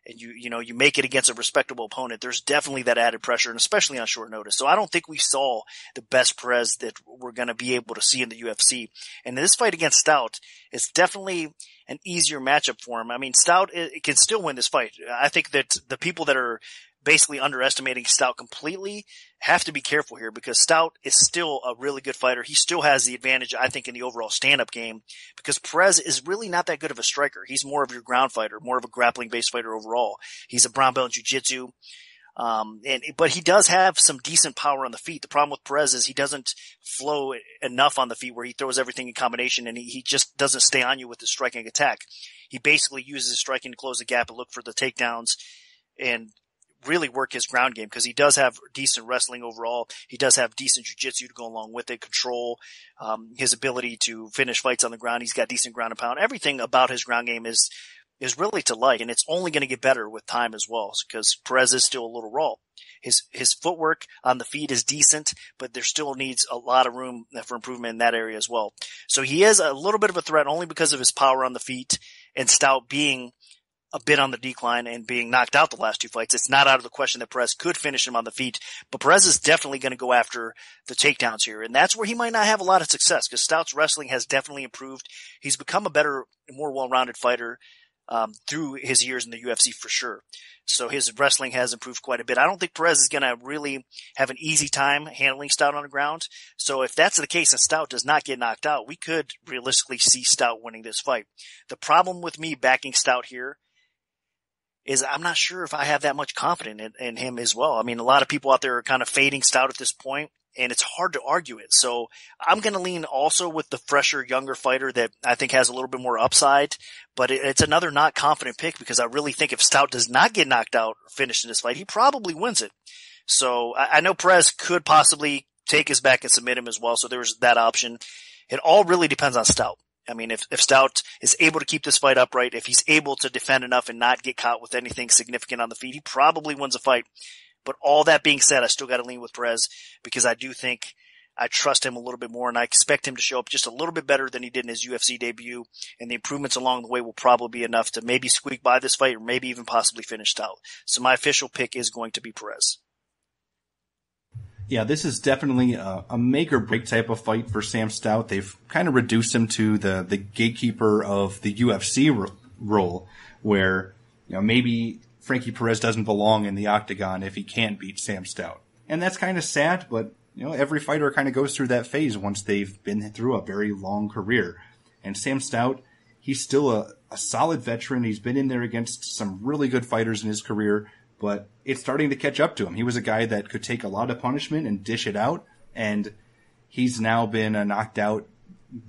and you make it against a respectable opponent, there's definitely that added pressure, and especially on short notice. So I don't think we saw the best Perez that we're going to be able to see in the UFC. And this fight against Stout is definitely an easier matchup for him. I mean, Stout can still win this fight. I think that the people that are basically underestimating Stout completely have to be careful here, because Stout is still a really good fighter. He still has the advantage, I think, in the overall stand-up game, because Perez is really not that good of a striker. He's more of your ground fighter, more of a grappling-based fighter overall. He's a brown belt in jiu-jitsu. But he does have some decent power on the feet. The problem with Perez is he doesn't flow enough on the feet where he throws everything in combination, and he just doesn't stay on you with his striking attack. He basically uses his striking to close the gap and look for the takedowns and really work his ground game, because he does have decent wrestling overall. He does have decent jiu-jitsu to go along with it, control, his ability to finish fights on the ground. He's got decent ground and pound. Everything about his ground game is really to like, and it's only going to get better with time as well, because Perez is still a little raw. His footwork on the feet is decent, but there still needs a lot of room for improvement in that area as well. So he is a little bit of a threat only because of his power on the feet, and Stout being a bit on the decline and being knocked out the last two fights. It's not out of the question that Perez could finish him on the feet, but Perez is definitely going to go after the takedowns here. And that's where he might not have a lot of success because Stout's wrestling has definitely improved. He's become a better, more well-rounded fighter through his years in the UFC for sure. So his wrestling has improved quite a bit. I don't think Perez is going to really have an easy time handling Stout on the ground. So if that's the case and Stout does not get knocked out, we could realistically see Stout winning this fight. The problem with me backing Stout here is I'm not sure if I have that much confidence in him as well. I mean, a lot of people out there are kind of fading Stout at this point, and it's hard to argue it. So I'm going to lean also with the fresher, younger fighter that I think has a little bit more upside, but it's another not confident pick because I really think if Stout does not get knocked out or finished in this fight, he probably wins it. So I know Perez could possibly take his back and submit him as well. So there's that option. It all really depends on Stout. I mean, if Stout is able to keep this fight upright, if he's able to defend enough and not get caught with anything significant on the feet, he probably wins a fight. But all that being said, I still got to lean with Perez because I do think I trust him a little bit more, and I expect him to show up just a little bit better than he did in his UFC debut, and the improvements along the way will probably be enough to maybe squeak by this fight or maybe even possibly finish Stout. So my official pick is going to be Perez. Yeah, this is definitely a make-or-break type of fight for Sam Stout. They've kind of reduced him to the gatekeeper of the UFC role, where maybe Frankie Perez doesn't belong in the octagon if he can't beat Sam Stout. And that's kind of sad, but every fighter kind of goes through that phase once they've been through a very long career. And Sam Stout, he's still a solid veteran. He's been in there against some really good fighters in his career, but it's starting to catch up to him. He was a guy that could take a lot of punishment and dish it out, and he's now been knocked out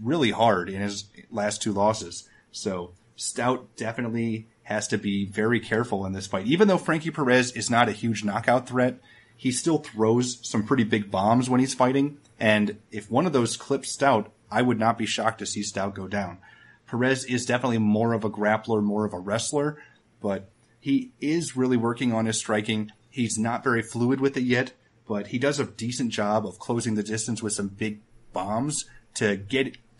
really hard in his last two losses. So Stout definitely has to be very careful in this fight. Even though Frankie Perez is not a huge knockout threat, he still throws some pretty big bombs when he's fighting, and if one of those clips Stout, I would not be shocked to see Stout go down. Perez is definitely more of a grappler, more of a wrestler, but he is really working on his striking. He's not very fluid with it yet, but he does a decent job of closing the distance with some big bombs to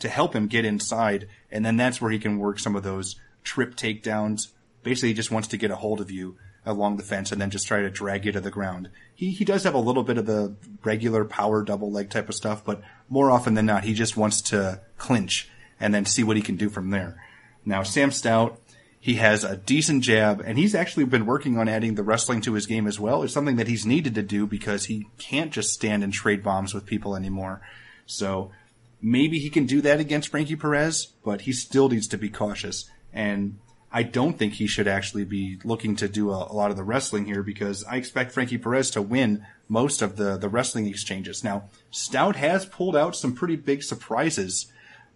help him get inside, and then that's where he can work some of those trip takedowns. Basically, he just wants to get a hold of you along the fence and then just try to drag you to the ground. He does have a little bit of the regular power double leg type of stuff, but more often than not, he just wants to clinch and then see what he can do from there. Now, Sam Stout, he has a decent jab, and he's actually been working on adding the wrestling to his game as well. It's something that he's needed to do because he can't just stand and trade bombs with people anymore. So maybe he can do that against Frankie Perez, but he still needs to be cautious. And I don't think he should actually be looking to do a lot of the wrestling here because I expect Frankie Perez to win most of the wrestling exchanges. Now, Stout has pulled out some pretty big surprises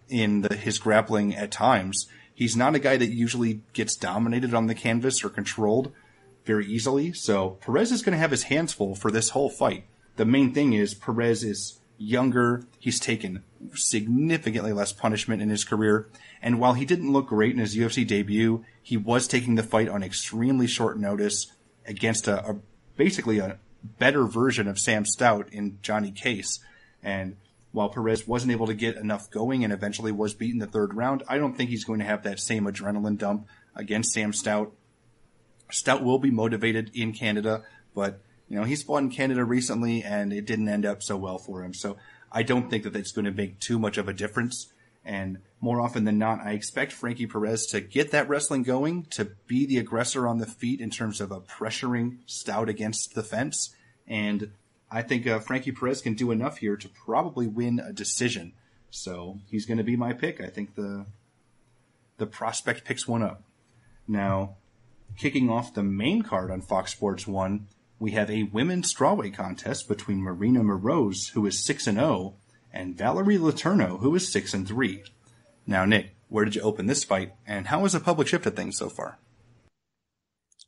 in his grappling at times. He's not a guy that usually gets dominated on the canvas or controlled very easily, so Perez is going to have his hands full for this whole fight. The main thing is Perez is younger, he's taken significantly less punishment in his career, and while he didn't look great in his UFC debut, he was taking the fight on extremely short notice against basically a better version of Sam Stout in Johnny Case. And while Perez wasn't able to get enough going and eventually was beaten the third round, I don't think he's going to have that same adrenaline dump against Sam Stout. Stout will be motivated in Canada, but he's fought in Canada recently and it didn't end up so well for him. So I don't think that that's going to make too much of a difference. And more often than not, I expect Frankie Perez to get that wrestling going, to be the aggressor on the feet in terms of pressuring Stout against the fence. And I think Frankie Perez can do enough here to probably win a decision. So he's going to be my pick. I think the prospect picks one up. Now, kicking off the main card on Fox Sports 1, we have a women's strawweight contest between Marina Moroz, who is 6-0, and Valerie Letourneau, who is 6-3. Now, Nick, where did you open this fight, and how has the public shifted things so far?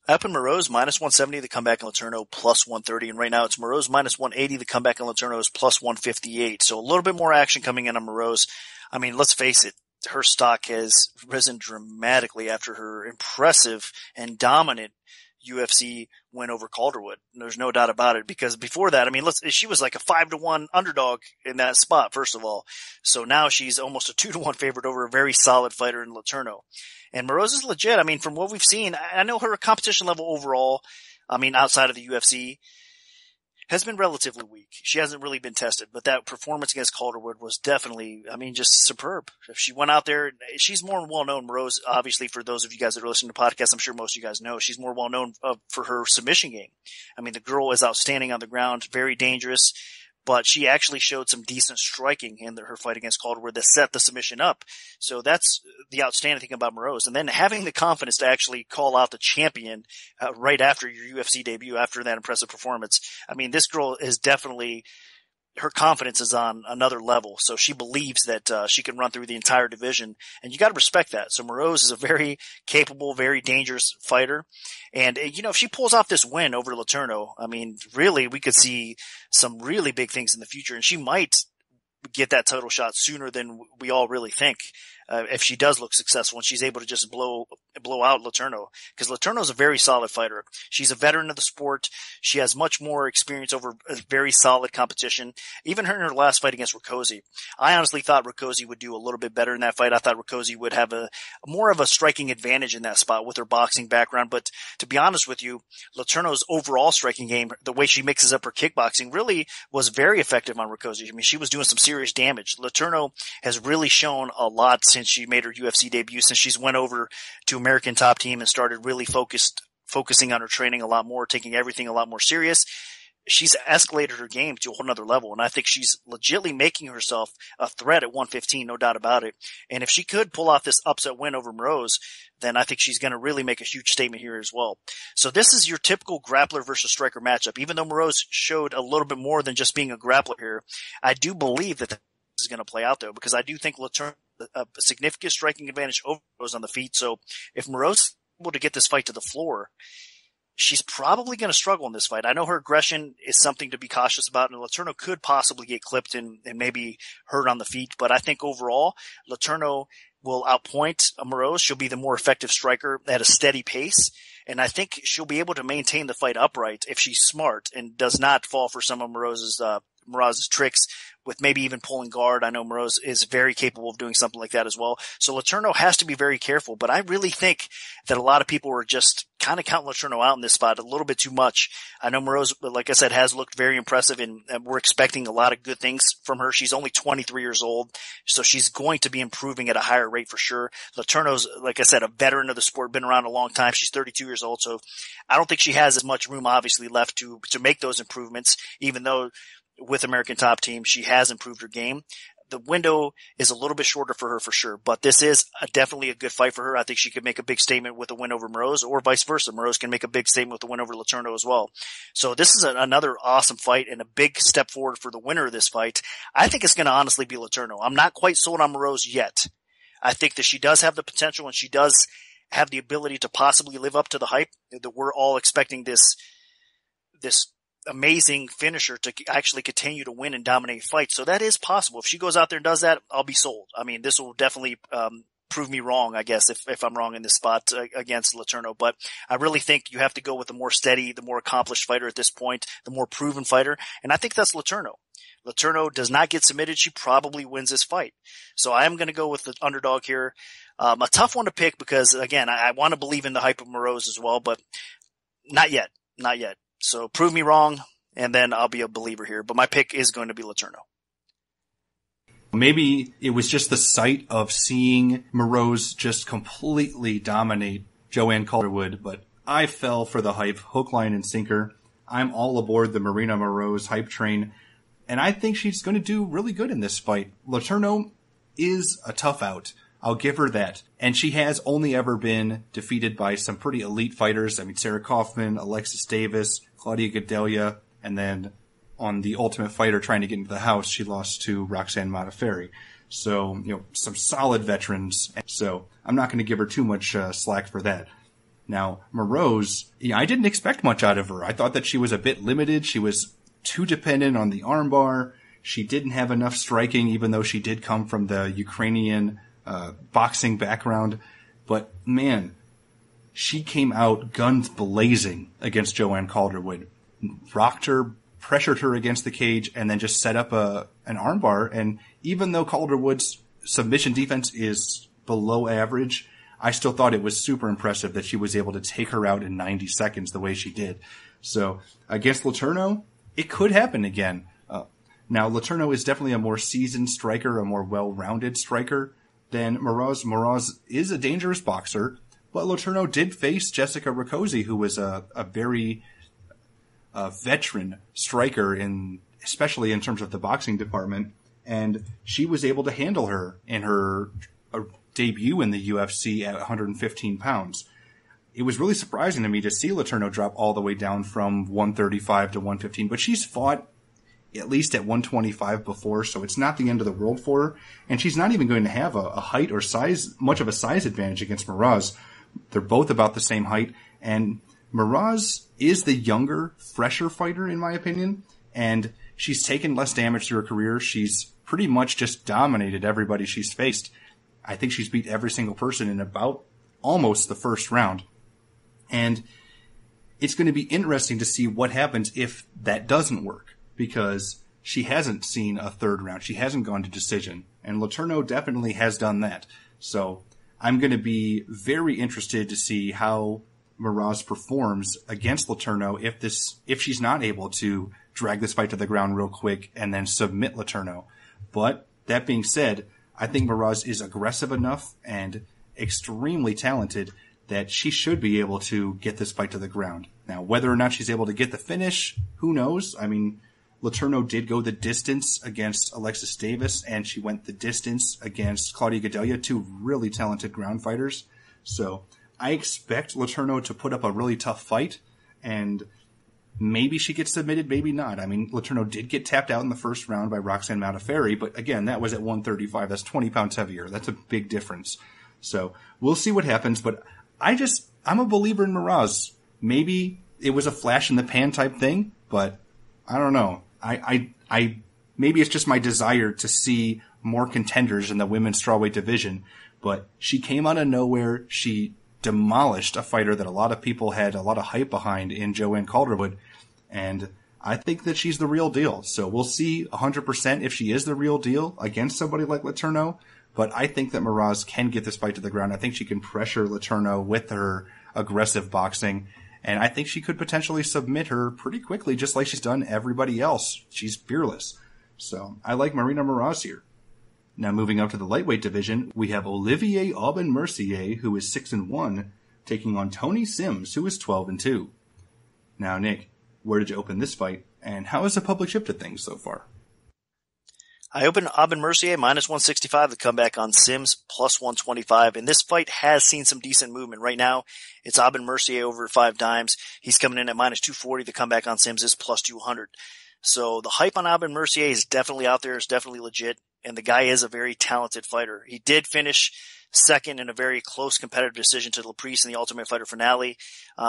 I opened Moroz minus 170, the comeback on Letourneau plus 130, and right now it's Moroz minus 180, the comeback on Letourneau is plus 158. So a little bit more action coming in on Moroz. I mean, let's face it, her stock has risen dramatically after her impressive and dominant UFC win over Calderwood. There's no doubt about it, because before that, I mean, she was like a 5-1 underdog in that spot, first of all. So now she's almost a 2-1 favorite over a very solid fighter in Letourneau. And Moroz is legit. I mean, from what we've seen, I know her competition level overall, I mean, outside of the UFC, has been relatively weak. She hasn't really been tested, but that performance against Calderwood was definitely, I mean, just superb. If she went out there, she's more well-known. Moroz, obviously, for those of you guys that are listening to podcasts, I'm sure most of you guys know, she's more well-known for her submission game. I mean, the girl is outstanding on the ground, very dangerous, but she actually showed some decent striking in her fight against Calderwood that set the submission up. So that's the outstanding thing about Moroz. And then having the confidence to actually call out the champion right after your UFC debut, after that impressive performance. I mean, this girl is definitely, her confidence is on another level. So she believes that she can run through the entire division, and you got to respect that. So Moroz is a very capable, very dangerous fighter. And, you know, if she pulls off this win over Letourneau, I mean, really, we could see some really big things in the future, and she might get that title shot sooner than we all really think. If she does look successful and she's able to just blow out Letourneau, because Letourneau's a very solid fighter. She's a veteran of the sport. She has much more experience over a very solid competition. Even her in her last fight against Rakoczy, I honestly thought Rakoczy would do a little bit better in that fight. I thought Rakoczy would have more of a striking advantage in that spot with her boxing background. But to be honest with you, Letourneau's overall striking game, the way she mixes up her kickboxing, really was very effective on Rakoczy. I mean, she was doing some serious damage. Letourneau has really shown a lot since she made her UFC debut, since she's went over to American Top Team and started really focusing on her training a lot more, taking everything a lot more serious. She's escalated her game to a whole nother level, and I think she's legitimately making herself a threat at 115, no doubt about it. And if she could pull off this upset win over Moroz, then I think she's going to really make a huge statement here as well. So this is your typical grappler versus striker matchup. Even though Moroz showed a little bit more than just being a grappler here, I do believe that this is going to play out, though, because I do think Letourneau a significant striking advantage over Moroz on the feet. So if Moroz is able to get this fight to the floor, she's probably going to struggle in this fight. I know her aggression is something to be cautious about, and Letourneau could possibly get clipped and maybe hurt on the feet. But I think overall, Letourneau will outpoint Moroz. She'll be the more effective striker at a steady pace. And I think she'll be able to maintain the fight upright if she's smart and does not fall for some of Moroz's tricks with maybe even pulling guard. I know Moroz is very capable of doing something like that as well. So Letourneau has to be very careful, but I really think that a lot of people are just kind of counting Letourneau out in this spot a little bit too much. I know Moroz, like I said, has looked very impressive, and we're expecting a lot of good things from her. She's only 23 years old, so she's going to be improving at a higher rate for sure. Letourneau's, like I said, a veteran of the sport, been around a long time. She's 32 years old, so I don't think she has as much room, obviously, left to make those improvements, even though with American Top Team, she has improved her game. The window is a little bit shorter for her for sure, but this is definitely a good fight for her. I think she could make a big statement with a win over Moroz, or vice versa. Moroz can make a big statement with a win over Letourneau as well. So this is another awesome fight and a big step forward for the winner of this fight. I think it's going to honestly be Letourneau. I'm not quite sold on Moroz yet. I think that she does have the potential, and she does have the ability to possibly live up to the hype that we're all expecting this amazing finisher to actually continue to win and dominate fights. So that is possible. If she goes out there and does that, I'll be sold. I mean, this will definitely prove me wrong, I guess, if I'm wrong in this spot against Letourneau. But I really think you have to go with the more steady, the more accomplished fighter at this point, the more proven fighter. And I think that's Letourneau. Letourneau does not get submitted. She probably wins this fight. So I am going to go with the underdog here. A tough one to pick because, again, I want to believe in the hype of Moroz as well, but not yet. Not yet. So prove me wrong, and then I'll be a believer here. But my pick is going to be Letourneau. Maybe it was just the sight of seeing Moroz just completely dominate Joanne Calderwood, but I fell for the hype, hook, line, and sinker. I'm all aboard the Marina Moroz hype train, and I think she's going to do really good in this fight. Letourneau is a tough out. I'll give her that. And she has only ever been defeated by some pretty elite fighters. I mean, Sarah Kaufman, Alexis Davis, Claudia Gadelha, and then on the Ultimate Fighter trying to get into the house, she lost to Roxanne Modafferi. So, some solid veterans. So I'm not going to give her too much slack for that. Now, Moroz, I didn't expect much out of her. I thought that she was a bit limited. She was too dependent on the armbar. She didn't have enough striking, even though she did come from the Ukrainian boxing background. But man, she came out guns blazing against Joanne Calderwood, rocked her, pressured her against the cage, and then just set up an armbar. And even though Calderwood's submission defense is below average, I still thought it was super impressive that she was able to take her out in 90 seconds the way she did. So against Letourneau, it could happen again. Now, Letourneau is definitely a more seasoned striker, a more well-rounded striker than Moroz. Moroz is a dangerous boxer, but Letourneau did face Jessica Rakoczy, who was a very veteran striker, especially in terms of the boxing department, and she was able to handle her in her debut in the UFC at 115 pounds. It was really surprising to me to see Letourneau drop all the way down from 135 to 115, but she's fought at least at 125 before, so it's not the end of the world for her. And she's not even going to have a height or size, much of a size advantage against Moroz. They're both about the same height, and Moroz is the younger, fresher fighter, in my opinion, and she's taken less damage through her career. She's pretty much just dominated everybody she's faced. I think she's beat every single person in about almost the first round. And it's going to be interesting to see what happens if that doesn't work, because she hasn't seen a third round. She hasn't gone to decision, and Letourneau definitely has done that. So I'm going to be very interested to see how Moroz performs against Letourneau if she's not able to drag this fight to the ground real quick and then submit Letourneau. But that being said, I think Moroz is aggressive enough and extremely talented that she should be able to get this fight to the ground. Now, whether or not she's able to get the finish, who knows? I mean, Letourneau did go the distance against Alexis Davis, and she went the distance against Claudia Gadelha, two really talented ground fighters. So I expect Letourneau to put up a really tough fight, and maybe she gets submitted, maybe not. I mean, Letourneau did get tapped out in the first round by Roxanne Modafferi, but again, that was at 135. That's 20 pounds heavier. That's a big difference. So we'll see what happens, but I'm a believer in Moroz. Maybe it was a flash in the pan type thing, but I don't know. I maybe it's just my desire to see more contenders in the women's strawweight division, but she came out of nowhere. She demolished a fighter that a lot of people had a lot of hype behind in Joanne Calderwood, and I think that she's the real deal. So we'll see 100% if she is the real deal against somebody like Letourneau, but I think that Moroz can get this fight to the ground. I think she can pressure Letourneau with her aggressive boxing, and I think she could potentially submit her pretty quickly, just like she's done everybody else. She's fearless. So I like Marina Moroz here. Now moving up to the lightweight division, we have Olivier Aubin-Mercier, who is 6-1, taking on Tony Sims, who is 12-2. Now, Nick, where did you open this fight, and how has the public shifted things so far? I opened Aubin-Mercier minus 165, the comeback on Sims plus 125, and this fight has seen some decent movement. Right now, it's Aubin-Mercier over 5 dimes. He's coming in at minus 240, the comeback on Sims is plus 200. So the hype on Aubin-Mercier is definitely out there, it's definitely legit, and the guy is a very talented fighter. He did finish second in a very close competitive decision to Laprise in the Ultimate Fighter finale.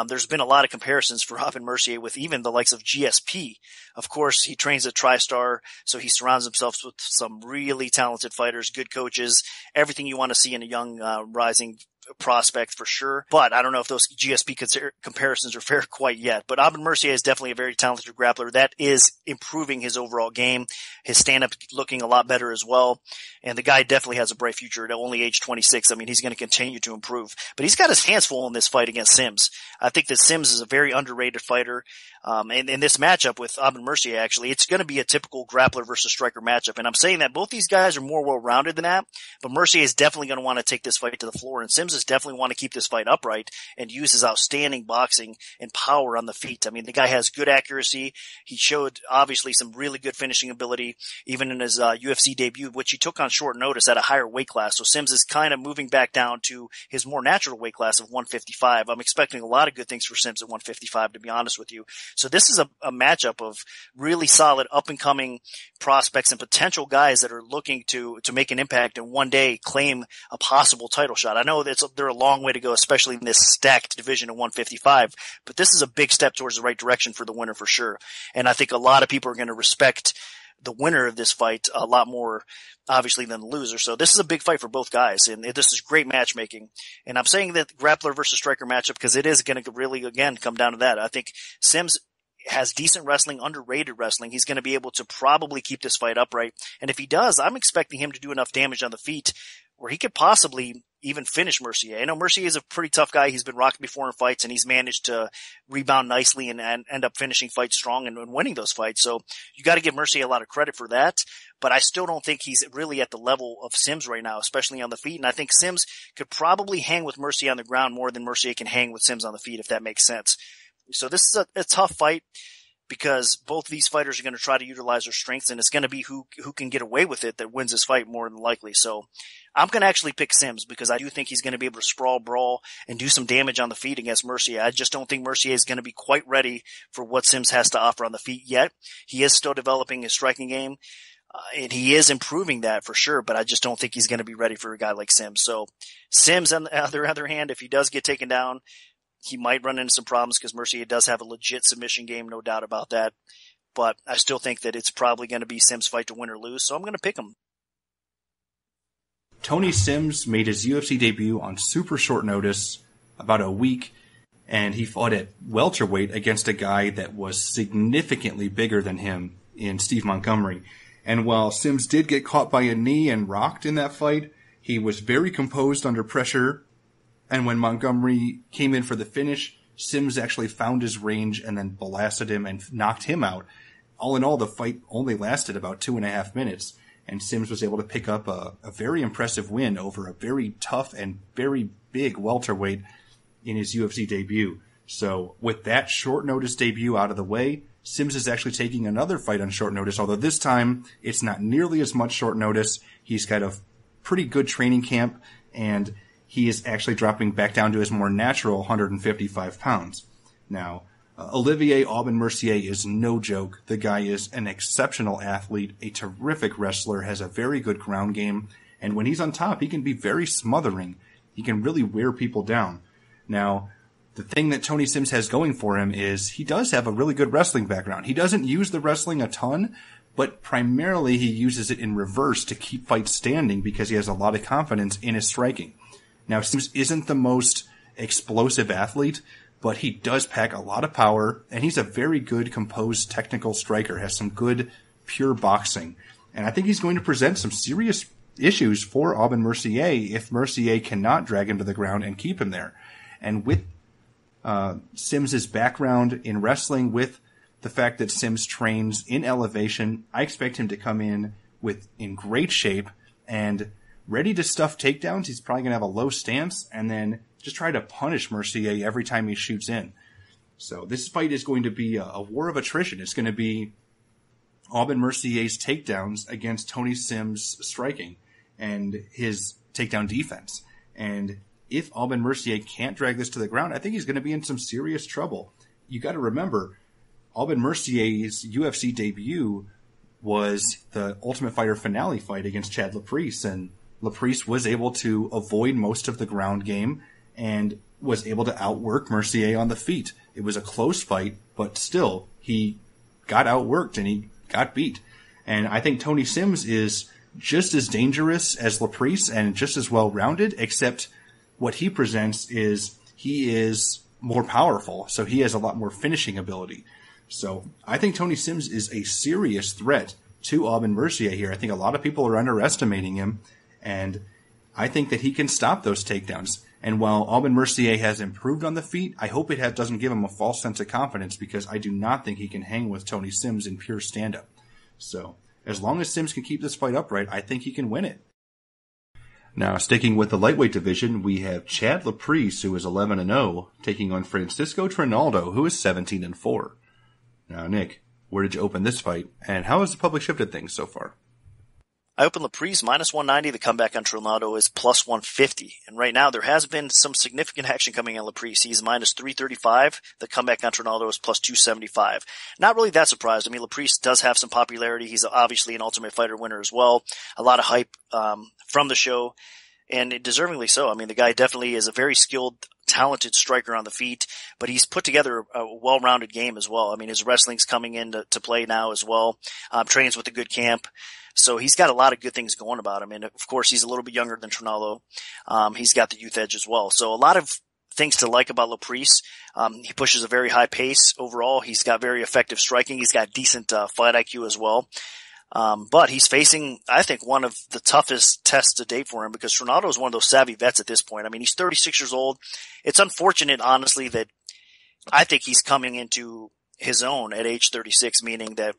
There's been a lot of comparisons for Aubin-Mercier with even the likes of GSP. Of course, he trains at TriStar, so he surrounds himself with some really talented fighters, good coaches, everything you want to see in a young, rising prospect for sure. But I don't know if those GSP comparisons are fair quite yet. But Aubin-Mercier is definitely a very talented grappler that is improving his overall game. His stand-up looking a lot better as well. And the guy definitely has a bright future at only age 26. I mean, he's going to continue to improve. But he's got his hands full in this fight against Sims. I think that Sims is a very underrated fighter. And in this matchup with Aubin-Mercier, actually, it's going to be a typical grappler versus striker matchup. And I'm saying that both these guys are more well-rounded than that, but Mercier is definitely going to want to take this fight to the floor, and Sims is definitely want to keep this fight upright and use his outstanding boxing and power on the feet. I mean, the guy has good accuracy. He showed, obviously, some really good finishing ability, even in his UFC debut, which he took on short notice at a higher weight class. So Sims is kind of moving back down to his more natural weight class of 155. I'm expecting a lot of good things for Sims at 155, to be honest with you. So this is a matchup of really solid up-and-coming prospects and potential guys that are looking to make an impact and one day claim a possible title shot. I know they're a long way to go, especially in this stacked division of 155, but this is a big step towards the right direction for the winner for sure. And I think a lot of people are going to respect the winner of this fight a lot more obviously than the loser. So this is a big fight for both guys, and this is great matchmaking. And I'm saying that grappler versus striker matchup because it is going to really, again, come down to that. I think Sims has decent wrestling, underrated wrestling. He's going to be able to probably keep this fight upright. And if he does, I'm expecting him to do enough damage on the feet where he could possibly even finish Mercier. I know Mercier is a pretty tough guy. He's been rocked before in fights, and he's managed to rebound nicely and end up finishing fights strong and winning those fights. So you got to give Mercier a lot of credit for that. But I still don't think he's really at the level of Sims right now, especially on the feet. And I think Sims could probably hang with Mercier on the ground more than Mercier can hang with Sims on the feet, if that makes sense. So this is a tough fight, because both of these fighters are going to try to utilize their strengths, and it's going to be who can get away with it that wins this fight more than likely. So I'm going to actually pick Sims because I do think he's going to be able to sprawl, brawl, and do some damage on the feet against Mercier. I just don't think Mercier is going to be quite ready for what Sims has to offer on the feet yet. He is still developing his striking game, and he is improving that for sure, but I just don't think he's going to be ready for a guy like Sims. So Sims, on the other hand, if he does get taken down, he might run into some problems because Mercier does have a legit submission game, no doubt about that. But I still think that it's probably going to be Sims' fight to win or lose, so I'm going to pick him. Tony Sims made his UFC debut on super short notice, about a week, and he fought at welterweight against a guy that was significantly bigger than him in Steve Montgomery. And while Sims did get caught by a knee and rocked in that fight, he was very composed under pressure. And when Montgomery came in for the finish, Sims actually found his range and then blasted him and knocked him out. All in all, the fight only lasted about 2.5 minutes, and Sims was able to pick up a very impressive win over a very tough and very big welterweight in his UFC debut. So with that short notice debut out of the way, Sims is actually taking another fight on short notice, although this time it's not nearly as much short notice. He's got a pretty good training camp, and he is actually dropping back down to his more natural 155 pounds. Now, Olivier Aubin-Mercier is no joke. The guy is an exceptional athlete, a terrific wrestler, has a very good ground game, and when he's on top, he can be very smothering. He can really wear people down. Now, the thing that Tony Sims has going for him is he does have a really good wrestling background. He doesn't use the wrestling a ton, but primarily he uses it in reverse to keep fights standing because he has a lot of confidence in his striking. Now, Sims isn't the most explosive athlete, but he does pack a lot of power, and he's a very good, composed, technical striker, has some good, pure boxing. And I think he's going to present some serious issues for Aubin-Mercier if Mercier cannot drag him to the ground and keep him there. And with Sims's background in wrestling, with the fact that Sims trains in elevation, I expect him to come in great shape and ready to stuff takedowns. He's probably going to have a low stance and then just try to punish Mercier every time he shoots in. So this fight is going to be a war of attrition. It's going to be Aubin-Mercier's takedowns against Tony Sims' striking and his takedown defense. And if Aubin-Mercier can't drag this to the ground, I think he's going to be in some serious trouble. You got to remember, Aubin-Mercier's UFC debut was the Ultimate Fighter finale fight against Chad Laprise, and Laprise was able to avoid most of the ground game and was able to outwork Mercier on the feet. It was a close fight, but still, he got outworked and he got beat. And I think Tony Sims is just as dangerous as Laprise and just as well-rounded, except what he presents is he is more powerful, so he has a lot more finishing ability. So I think Tony Sims is a serious threat to Aubin-Mercier here. I think a lot of people are underestimating him, and I think that he can stop those takedowns. And while Aubin-Mercier has improved on the feet, I hope it doesn't give him a false sense of confidence, because I do not think he can hang with Tony Sims in pure stand-up. So as long as Sims can keep this fight upright, I think he can win it. Now, sticking with the lightweight division, we have Chad Laprise, who is 11-0, taking on Francisco Trinaldo, who is 17-4. Now, Nick, where did you open this fight, and how has the public shifted things so far? I opened Laprise minus 190. The comeback on Trinaldo is plus 150. And right now there has been some significant action coming on Laprise. He's minus 335. The comeback on Trinaldo is plus 275. Not really that surprised. I mean, Laprise does have some popularity. He's obviously an Ultimate Fighter winner as well. A lot of hype from the show, and deservingly so. I mean, the guy definitely is a very skilled talented striker on the feet, but he's put together a well-rounded game as well. I mean, his wrestling's coming into play now as well. Trains with a good camp. So he's got a lot of good things going about him. And of course, he's a little bit younger than Trinaldo. He's got the youth edge as well. So a lot of things to like about Laprise. He pushes a very high pace overall. He's got very effective striking. He's got decent fight IQ as well. But he's facing, I think, one of the toughest tests to date for him, because Trinaldo is one of those savvy vets at this point. I mean, he's 36 years old. It's unfortunate, honestly, that I think he's coming into his own at age 36, meaning that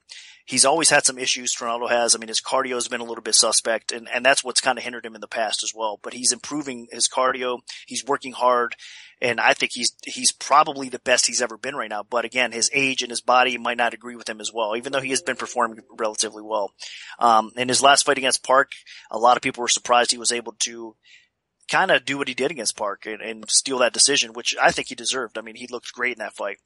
he's always had some issues. Trinaldo has. I mean, his cardio has been a little bit suspect, and that's what's kind of hindered him in the past as well. But he's improving his cardio. He's working hard, and I think he's probably the best he's ever been right now. But again, his age and his body might not agree with him as well, even though he has been performing relatively well. In his last fight against Park, a lot of people were surprised he was able to kind of do what he did against Park and steal that decision, which I think he deserved. I mean, he looked great in that fight.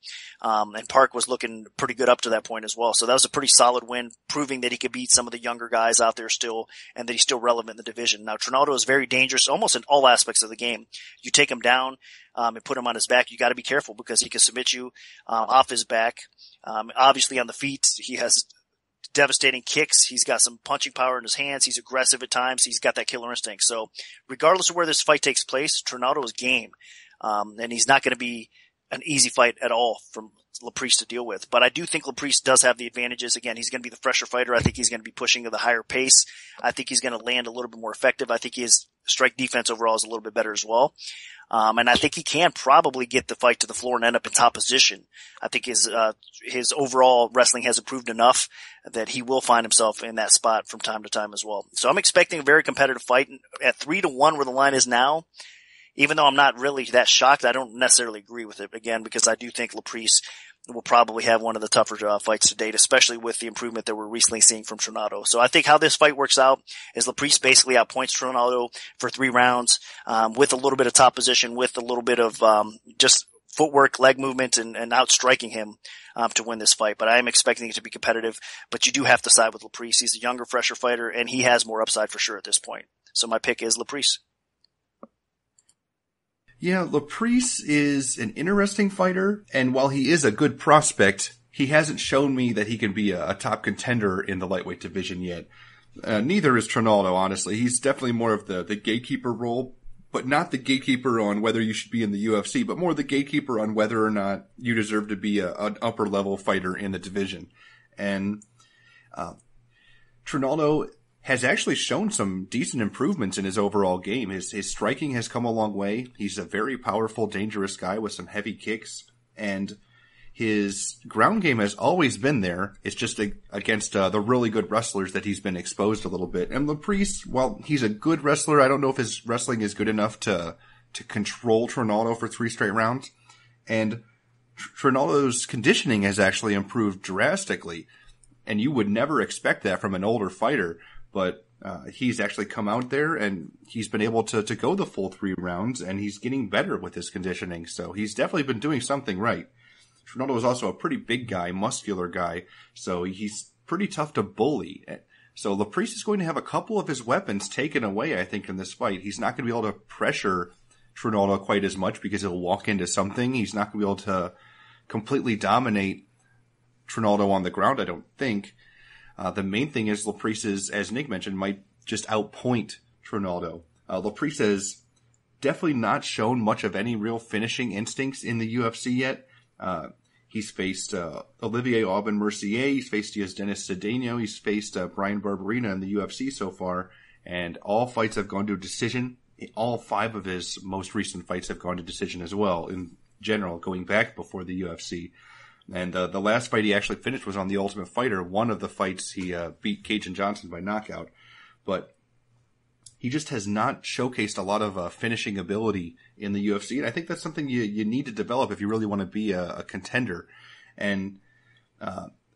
And Park was looking pretty good up to that point as well. So that was a pretty solid win, proving that he could beat some of the younger guys out there still, and that he's still relevant in the division. Now, Trinaldo is very dangerous almost in all aspects of the game. You take him down, and put him on his back, you got to be careful, because he can submit you, off his back. Obviously on the feet, he has devastating kicks. He's got some punching power in his hands. He's aggressive at times. He's got that killer instinct. So regardless of where this fight takes place, Trinaldo is game. And he's not going to be an easy fight at all from Laprise to deal with. But I do think Laprise does have the advantages. Again, he's going to be the fresher fighter. I think he's going to be pushing at the higher pace. I think he's going to land a little bit more effective. I think his strike defense overall is a little bit better as well. And I think he can probably get the fight to the floor and end up in top position. I think his overall wrestling has improved enough that he will find himself in that spot from time to time as well. So I'm expecting a very competitive fight at 3-1 where the line is now. Even though I'm not really that shocked, I don't necessarily agree with it, again, because I do think Laprise will probably have one of the tougher fights to date, especially with the improvement that we're recently seeing from Trinaldo. So I think how this fight works out is Laprise basically outpoints Trinaldo for 3 rounds, with a little bit of top position, with a little bit of just footwork, leg movement, and outstriking him to win this fight. But I am expecting it to be competitive. But you do have to side with Laprise. He's a younger, fresher fighter, and he has more upside for sure at this point. So my pick is Laprise. Yeah, Laprise is an interesting fighter, and while he is a good prospect, he hasn't shown me that he can be a top contender in the lightweight division yet. Neither is Trinaldo, honestly. He's definitely more of the gatekeeper role, but not the gatekeeper on whether you should be in the UFC, but more the gatekeeper on whether or not you deserve to be an upper-level fighter in the division. And Trinaldo has actually shown some decent improvements in his overall game. His striking has come a long way. He's a very powerful, dangerous guy with some heavy kicks, and his ground game has always been there. It's just against the really good wrestlers that he's been exposed a little bit. And Laprise, while he's a good wrestler, I don't know if his wrestling is good enough to control Trinaldo for 3 straight rounds. And Trinaldo's conditioning has actually improved drastically, and you would never expect that from an older fighter. But he's actually come out there and he's been able to go the full 3 rounds, and he's getting better with his conditioning. So he's definitely been doing something right. Trinaldo is also a pretty big guy, muscular guy, so he's pretty tough to bully. So Laprise is going to have a couple of his weapons taken away, I think, in this fight. He's not going to be able to pressure Trinaldo quite as much because he'll walk into something. He's not going to be able to completely dominate Trinaldo on the ground, I don't think. The main thing is Laprise, as Nick mentioned, might just outpoint Trinaldo. Laprise has definitely not shown much of any real finishing instincts in the UFC yet. He's faced Olivier Aubin-Mercier, he's faced Dennis Cedeno, he's faced Brian Barberena in the UFC so far, and all fights have gone to a decision. All 5 of his most recent fights have gone to decision as well, in general, going back before the UFC. And the last fight he actually finished was on The Ultimate Fighter. One of the fights he beat Cajun Johnson by knockout. But he just has not showcased a lot of finishing ability in the UFC. And I think that's something you need to develop if you really want to be a contender. And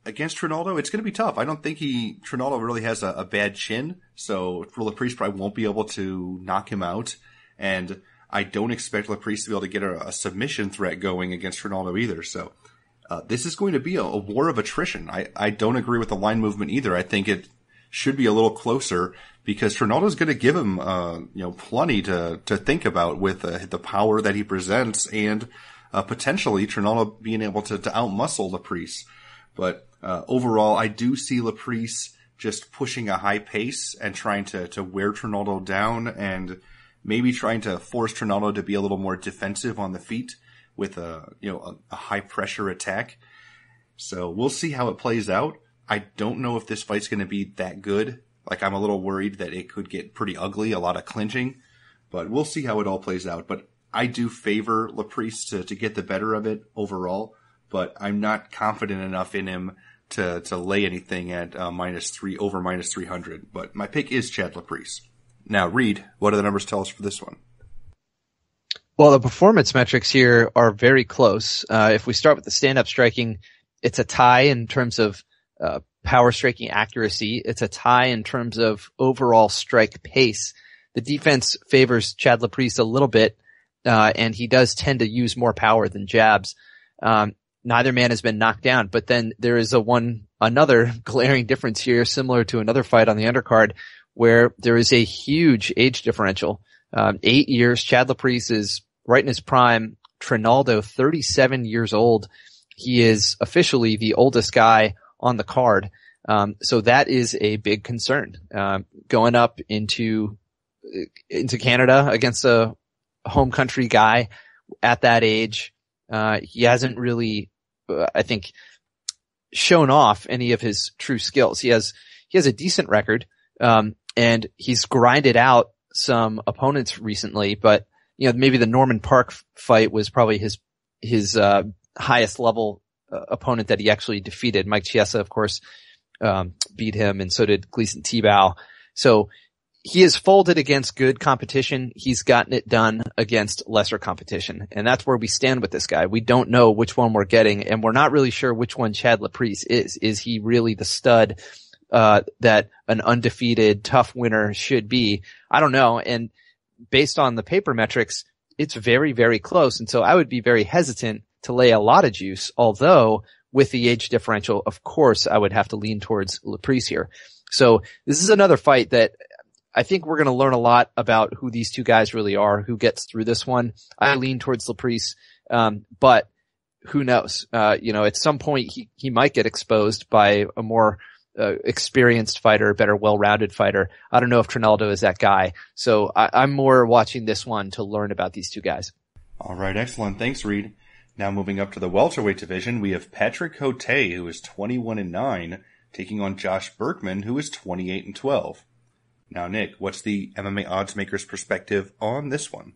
against Trinaldo, it's going to be tough. I don't think Trinaldo really has a bad chin. So Laprise probably won't be able to knock him out. And I don't expect Laprise to be able to get a submission threat going against Trinaldo either. So this is going to be a war of attrition. I don't agree with the line movement either. I think should be a little closer because Trinaldo's going to give him, plenty to think about with the power that he presents and potentially Trinaldo being able to outmuscle Laprise. But overall, I do see Laprise just pushing a high pace and trying to wear Trinaldo down and maybe trying to force Trinaldo to be a little more defensive on the feet with a high pressure attack. So we'll see how it plays out. I don't know if this fight's going to be that good. Like, I'm a little worried that it could get pretty ugly, a lot of clinching, but we'll see how it all plays out. But I do favor Laprise to get the better of it overall, but I'm not confident enough in him to lay anything at over minus 300. But my pick is Chad Laprise. Now, Reed, what do the numbers tell us for this one? Well, the performance metrics here are very close. If we start with the stand-up striking, it's a tie in terms of power striking accuracy. It's a tie in terms of overall strike pace. The defense favors Chad Laprise a little bit, and he does tend to use more power than jabs. Neither man has been knocked down, but then there is another glaring difference here, similar to another fight on the undercard, where there is a huge age differential. 8 years. Chad Laprise is right in his prime. Trinaldo, 37 years old. He is officially the oldest guy on the card. So that is a big concern. Going up into Canada against a home country guy at that age. He hasn't really, I think, shown off any of his true skills. He has a decent record, and he's grinded out some opponents recently, but maybe the Norman Park fight was probably his highest level opponent that he actually defeated. Mike Chiesa, of course, beat him, and so did Gleason Tebow. So he has folded against good competition. He's gotten it done against lesser competition. And that's where we stand with this guy. We don't know which one we're getting, and we're not really sure which one Chad Laprise is. Is he really the stud that an undefeated tough winner should be? I don't know. And based on the paper metrics, it's very, very close. And so I would be very hesitant to lay a lot of juice, although with the age differential, of course, I would have to lean towards Laprise here. So this is another fight that I think we're going to learn a lot about who these two guys really are, who gets through this one. I lean towards Laprise, but who knows? At some point he might get exposed by a more experienced fighter, a better well-rounded fighter. I don't know if Trinaldo is that guy. So I'm more watching this one to learn about these two guys. All right, excellent. Thanks, Reed. Now moving up to the welterweight division, we have Patrick Cote, who is 21-9, taking on Josh Berkman, who is 28-12. Now, Nick, what's the MMA odds maker's perspective on this one?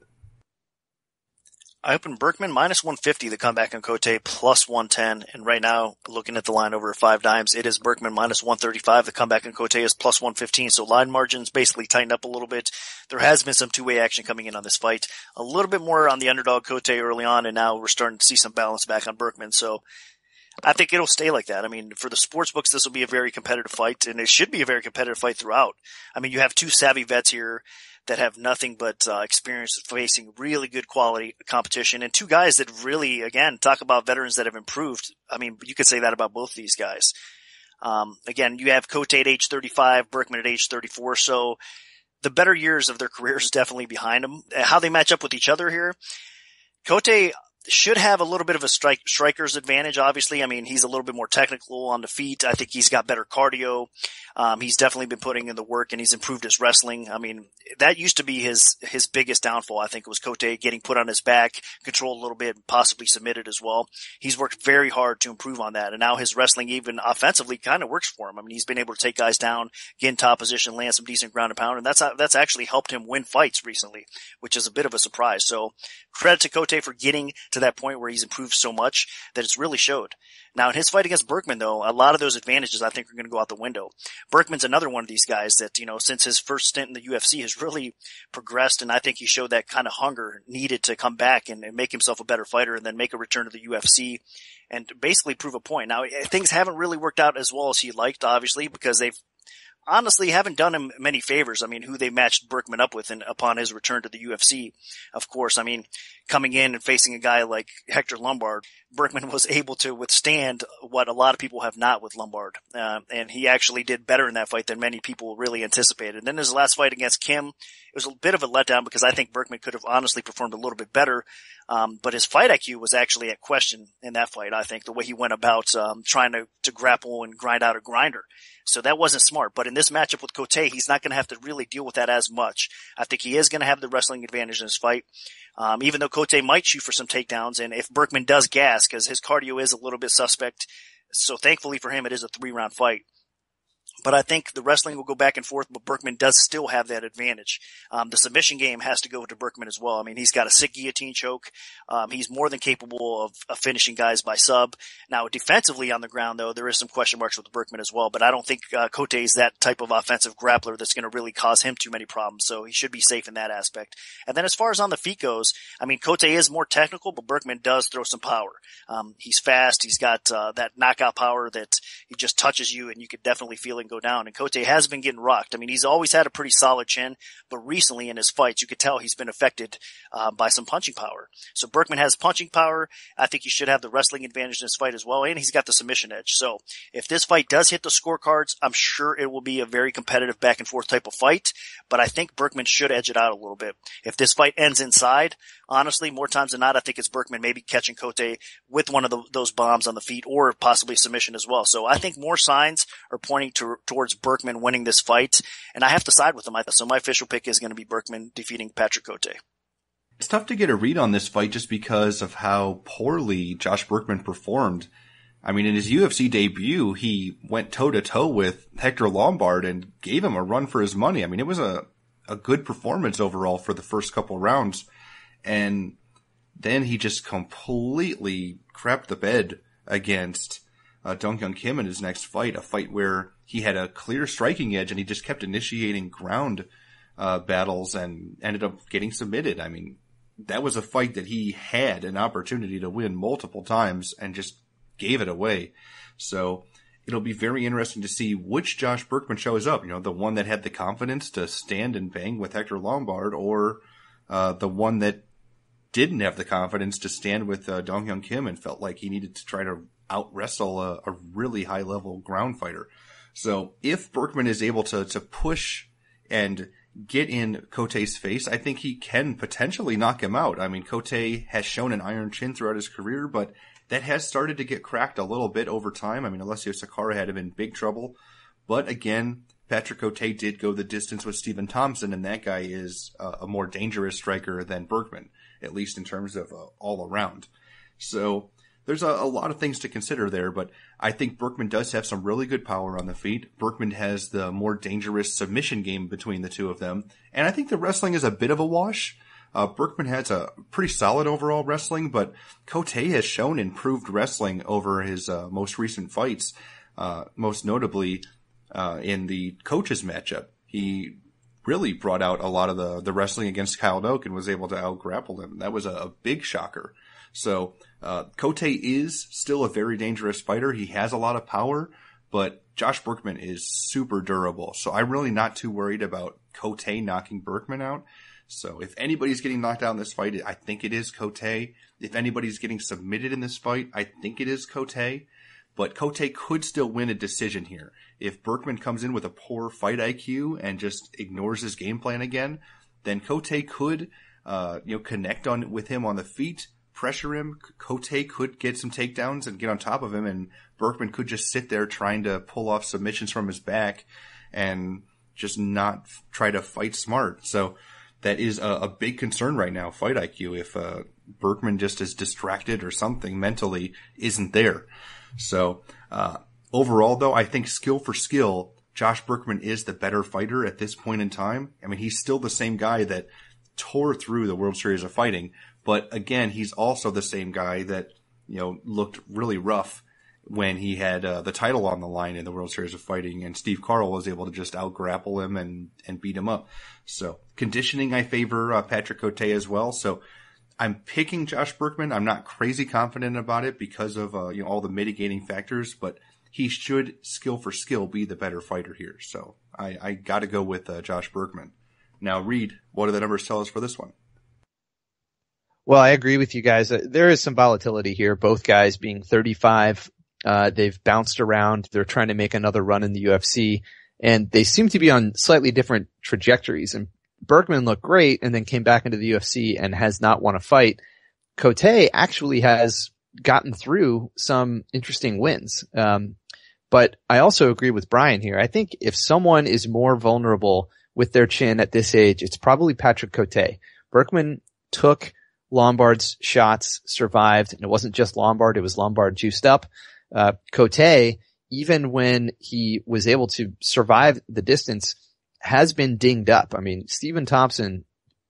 I opened Berkman minus 150, the comeback on Cote plus 110. And right now, looking at the line over at 5 dimes, it is Berkman minus 135. The comeback on Cote is plus 115. So line margins basically tightened up a little bit. There has been some two-way action coming in on this fight. A little bit more on the underdog Cote early on, and now we're starting to see some balance back on Berkman. So I think it'll stay like that. I mean, for the sports books, this will be a very competitive fight, and it should be a very competitive fight throughout. I mean, you have two savvy vets here that have nothing but experience facing really good quality competition, and two guys that really, again, talk about veterans that have improved. I mean, you could say that about both these guys. Again, you have Cote at age 35, Berkman at age 34, so the better years of their careers definitely behind them. How they match up with each other here, Cote should have a little bit of a striker's advantage, obviously. I mean, he's a little bit more technical on the feet. I think he's got better cardio. He's definitely been putting in the work, and he's improved his wrestling. I mean, that used to be his biggest downfall. I think it was Cote getting put on his back, controlled a little bit, and possibly submitted as well. He's worked very hard to improve on that, and now his wrestling, even offensively, kind of works for him. I mean, he's been able to take guys down, get in top position, land some decent ground and pound, and that's actually helped him win fights recently, which is a bit of a surprise. So credit to Cote for getting to that point where he's improved so much that it's really showed. Now, in his fight against Berkman, though, a lot of those advantages I think are going to go out the window. Berkman's another one of these guys that, since his first stint in the UFC has really progressed, and I think he showed that kind of hunger needed to come back and make himself a better fighter and then make a return to the UFC and basically prove a point. Now, things haven't really worked out as well as he liked, obviously, because they've honestly haven't done him many favors. I mean, who they matched Berkman up with upon his return to the UFC, of course. I mean, coming in and facing a guy like Hector Lombard, Berkman was able to withstand what a lot of people have not with Lombard. And he actually did better in that fight than many people really anticipated. And then his last fight against Kim, it was a bit of a letdown because I think Berkman could have honestly performed a little bit better. But his fight IQ was actually at question in that fight. I think the way he went about, trying to grapple and grind out a grinder. So that wasn't smart. But in this matchup with Cote, he's not going to have to really deal with that as much. I think he is going to have the wrestling advantage in this fight. Even though Cote might shoot for some takedowns, and if Berkman does gas, because his cardio is a little bit suspect, so thankfully for him, it is a 3-round fight. But I think the wrestling will go back and forth, but Berkman does still have that advantage. The submission game has to go to Berkman as well. I mean, he's got a sick guillotine choke. He's more than capable of finishing guys by sub. Now, defensively on the ground, though, there is some question marks with Berkman as well, but I don't think Cote is that type of offensive grappler that's going to really cause him too many problems, so he should be safe in that aspect. And then as far as on the feet goes, I mean, Cote is more technical, but Berkman does throw some power. He's fast. He's got that knockout power that he just touches you, and you could definitely feel it go down. And Cote has been getting rocked. I mean, he's always had a pretty solid chin, but recently in his fights, you could tell he's been affected by some punching power. So Berkman has punching power. I think he should have the wrestling advantage in this fight as well, and he's got the submission edge. So if this fight does hit the scorecards, I'm sure it will be a very competitive back and forth type of fight, but I think Berkman should edge it out a little bit. If this fight ends inside, honestly, more times than not, I think it's Berkman maybe catching Cote with one of those bombs on the feet or possibly submission as well. So I think more signs are pointing towards Berkman winning this fight, and I have to side with him. So my official pick is going to be Berkman defeating Patrick Cote. It's tough to get a read on this fight just because of how poorly Josh Berkman performed. I mean, in his UFC debut, he went toe-to-toe with Hector Lombard and gave him a run for his money. I mean, it was a good performance overall for the first couple rounds. And then he just completely crapped the bed against Dong Hyun Kim in his next fight, a fight where he had a clear striking edge and he just kept initiating ground battles and ended up getting submitted. I mean, that was a fight that he had an opportunity to win multiple times and just gave it away. So it'll be very interesting to see which Josh Berkman shows up. You know, the one that had the confidence to stand and bang with Hector Lombard, or the one that didn't have the confidence to stand with Dong Hyun Kim and felt like he needed to try to out-wrestle a really high-level ground fighter. So if Berkman is able to push and get in Cote's face, I think he can potentially knock him out. I mean, Cote has shown an iron chin throughout his career, but that has started to get cracked a little bit over time. I mean, Alessio Sakara had him in big trouble. But again, Patrick Cote did go the distance with Stephen Thompson, and that guy is a more dangerous striker than Berkman, at least in terms of all around. So there's a lot of things to consider there, but I think Berkman does have some really good power on the feet. Berkman has the more dangerous submission game between the two of them, and I think the wrestling is a bit of a wash. Berkman has a pretty solid overall wrestling, but Cote has shown improved wrestling over his most recent fights, most notably in the coaches matchup. He really brought out a lot of the wrestling against Kyle Noak and was able to out-grapple him. That was a big shocker. So Cote is still a very dangerous fighter. He has a lot of power, but Josh Berkman is super durable. So I'm really not too worried about Cote knocking Berkman out. So if anybody's getting knocked out in this fight, I think it is Cote. If anybody's getting submitted in this fight, I think it is Cote. But Cote could still win a decision here. If Berkman comes in with a poor fight IQ and just ignores his game plan again, then Cote could connect with him on the feet, pressure him. Cote could get some takedowns and get on top of him, and Berkman could just sit there trying to pull off submissions from his back and just not try to fight smart. So that is a big concern right now, fight IQ, if Berkman just is distracted or something mentally isn't there. So overall, though, I think skill for skill, Josh Berkman is the better fighter at this point in time. I mean, he's still the same guy that tore through the World Series of Fighting, but again, he's also the same guy that, looked really rough when he had the title on the line in the World Series of Fighting, and Steve Carl was able to just out-grapple him and beat him up. So conditioning, I favor Patrick Cote as well. So I'm picking Josh Berkman. I'm not crazy confident about it because of all the mitigating factors, but he should skill for skill be the better fighter here. So I got to go with Josh Berkman. Now, Reed, what do the numbers tell us for this one? Well, I agree with you guys. There is some volatility here. Both guys being 35. They've bounced around. They're trying to make another run in the UFC, and they seem to be on slightly different trajectories. And Berkman looked great and then came back into the UFC and has not won a fight. Cote actually has gotten through some interesting wins. But I also agree with Brian here. I think if someone is more vulnerable with their chin at this age, it's probably Patrick Cote. Berkman took Lombard's shots, survived, and it wasn't just Lombard, it was Lombard juiced up. Cote, even when he was able to survive the distance, has been dinged up. I mean, Stephen Thompson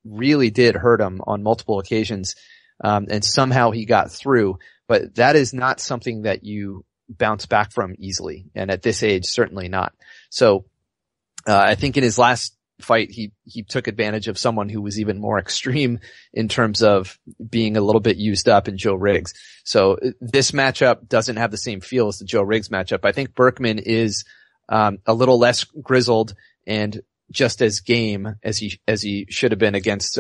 really did hurt him on multiple occasions, and somehow he got through, but that is not something that you bounce back from easily, and at this age, certainly not. So, I think in his last fight, he took advantage of someone who was even more extreme in terms of being a little bit used up in Joe Riggs. So this matchup doesn't have the same feel as the Joe Riggs matchup. I think Berkman is a little less grizzled and just as game as he should have been against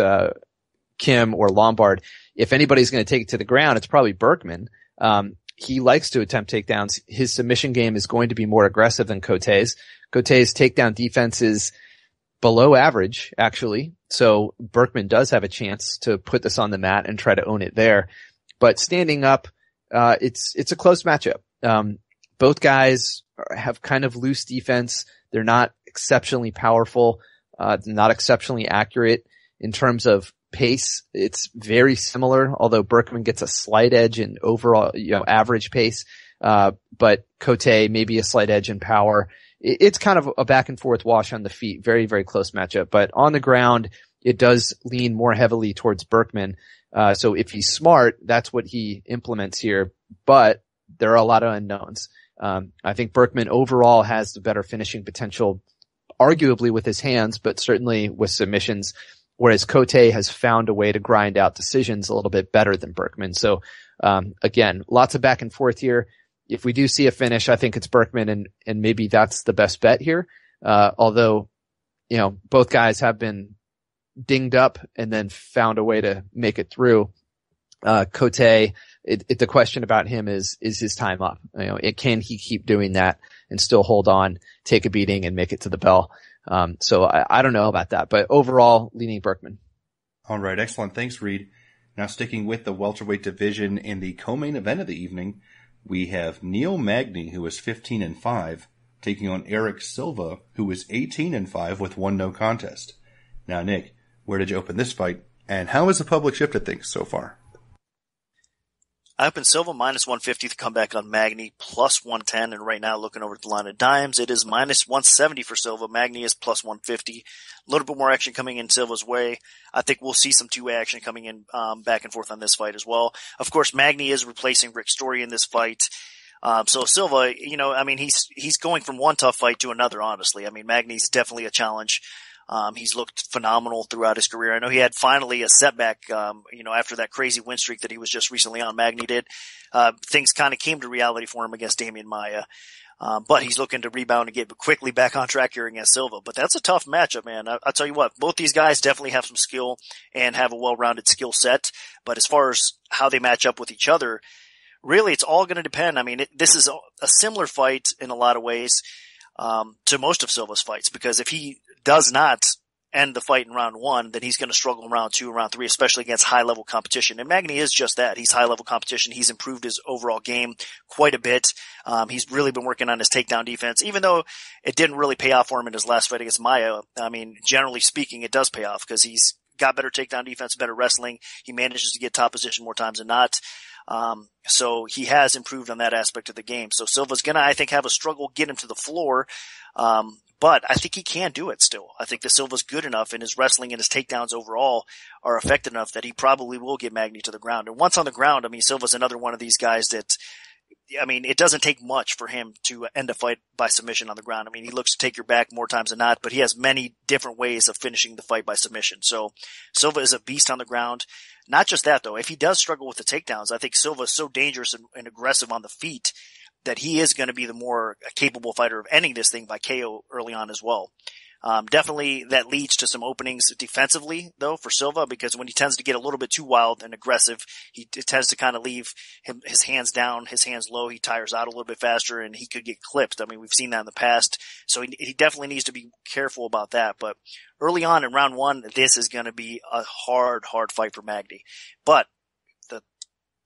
Kim or Lombard. If anybody's going to take it to the ground, it's probably Berkman. He likes to attempt takedowns. His submission game is going to be more aggressive than Cote's. Cote's takedown defense is below average, actually. So Berkman does have a chance to put this on the mat and try to own it there. But standing up, it's a close matchup. Both guys have kind of loose defense. They're not exceptionally powerful, not exceptionally accurate in terms of pace. It's very similar, although Berkman gets a slight edge in overall, average pace. But Cote maybe a slight edge in power. It's kind of a back and forth wash on the feet. Very, very close matchup. But on the ground, it does lean more heavily towards Berkman. So if he's smart, that's what he implements here. But there are a lot of unknowns. I think Berkman overall has the better finishing potential, arguably with his hands, but certainly with submissions. Whereas Cote has found a way to grind out decisions a little bit better than Berkman. So, again, lots of back and forth here. If we do see a finish, I think it's Berkman, and maybe that's the best bet here. Although, both guys have been dinged up and then found a way to make it through. Cote, the question about him is his time up? Can he keep doing that and still hold on, take a beating, and make it to the bell? So I don't know about that, but overall, leaning Berkman. All right, excellent. Thanks, Reed. Now sticking with the welterweight division in the co-main event of the evening, we have Neil Magny, who is 15-5, taking on Eric Silva, who is 18-5 with one no contest. Now, Nick, where did you open this fight, and how has the public shifted things so far? I opened Silva minus 150 to come back on Magny, plus 110, and right now looking over at the line of dimes, it is minus 170 for Silva. Magny is plus 150. A little bit more action coming in Silva's way. I think we'll see some two-way action coming in back and forth on this fight as well. Of course, Magny is replacing Rick Story in this fight. So Silva, he's going from one tough fight to another, honestly. I mean, Magny's definitely a challenge. He's looked phenomenal throughout his career. I know he had finally a setback, after that crazy win streak that he was just recently on. Magny did. Things kind of came to reality for him against Damian Maia. But he's looking to rebound and get quickly back on track here against Silva. But that's a tough matchup, man. I'll tell you what, both these guys definitely have some skill and have a well-rounded skill set. But as far as how they match up with each other, really it's all going to depend. I mean, this is a similar fight in a lot of ways to most of Silva's fights, because if he does not end the fight in round one, then he's going to struggle in round two and round three, especially against high-level competition. And Magny is just that. He's high-level competition. He's improved his overall game quite a bit. He's really been working on his takedown defense, even though it didn't really pay off for him in his last fight against Maia. I mean, generally speaking, it does pay off because he's got better takedown defense, better wrestling. He manages to get top position more times than not. So he has improved on that aspect of the game. So Silva's going to, I think, have a struggle get him to the floor. But I think he can do it still. I think that Silva's good enough, and his wrestling and his takedowns overall are effective enough that he probably will get Magny to the ground. And once on the ground, I mean, Silva's another one of these guys that, I mean, it doesn't take much for him to end a fight by submission on the ground. I mean, he looks to take your back more times than not, but he has many different ways of finishing the fight by submission. So Silva is a beast on the ground. Not just that, though. If he does struggle with the takedowns, I think Silva is so dangerous and aggressive on the feet that he is going to be the more capable fighter of ending this thing by KO early on as well. Definitely that leads to some openings defensively, though, for Silva, because when he tends to get a little bit too wild and aggressive, it tends to kind of leave his hands down, his hands low. He tires out a little bit faster, and he could get clipped. I mean, we've seen that in the past, so he definitely needs to be careful about that. But early on in round one, this is going to be a hard fight for Magny. But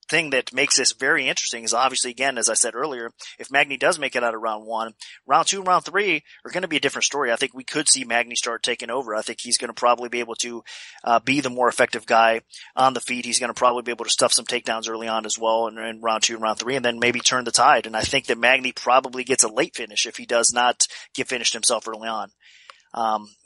thing that makes this very interesting is obviously, again, as I said earlier, if Magny does make it out of round one, round two and round three are going to be a different story. I think we could see Magny start taking over. I think he's going to probably be able to be the more effective guy on the feet. He's going to probably be able to stuff some takedowns early on as well in round two and round three, and then maybe turn the tide. And I think that Magny probably gets a late finish if he does not get finished himself early on.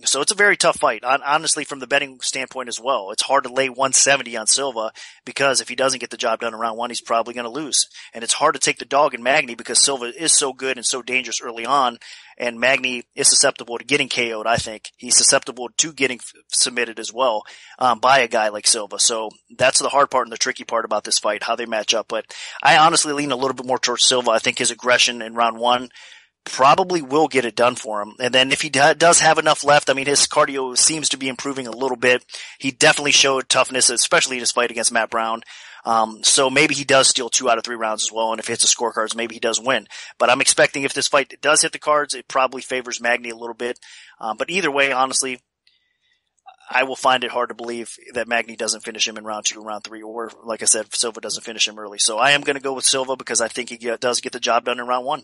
So it's a very tough fight, honestly, from the betting standpoint as well. It's hard to lay 170 on Silva because if he doesn't get the job done in round one, he's probably going to lose. And it's hard to take the dog in Magny because Silva is so good and so dangerous early on, and Magny is susceptible to getting KO'd, I think. He's susceptible to getting submitted as well, by a guy like Silva. So that's the hard part and the tricky part about this fight, how they match up. But I honestly lean a little bit more towards Silva. I think his aggression in round one probably will get it done for him. And then if he does have enough left, I mean, his cardio seems to be improving a little bit. He definitely showed toughness, especially in his fight against Matt Brown. So maybe he does steal 2 out of 3 rounds as well. And if it hits the scorecards, maybe he does win. But I'm expecting if this fight does hit the cards, it probably favors Magny a little bit. But either way, honestly, I will find it hard to believe that Magny doesn't finish him in round 2 or round 3, or like I said, Silva doesn't finish him early. So I am going to go with Silva because I think he does get the job done in round 1.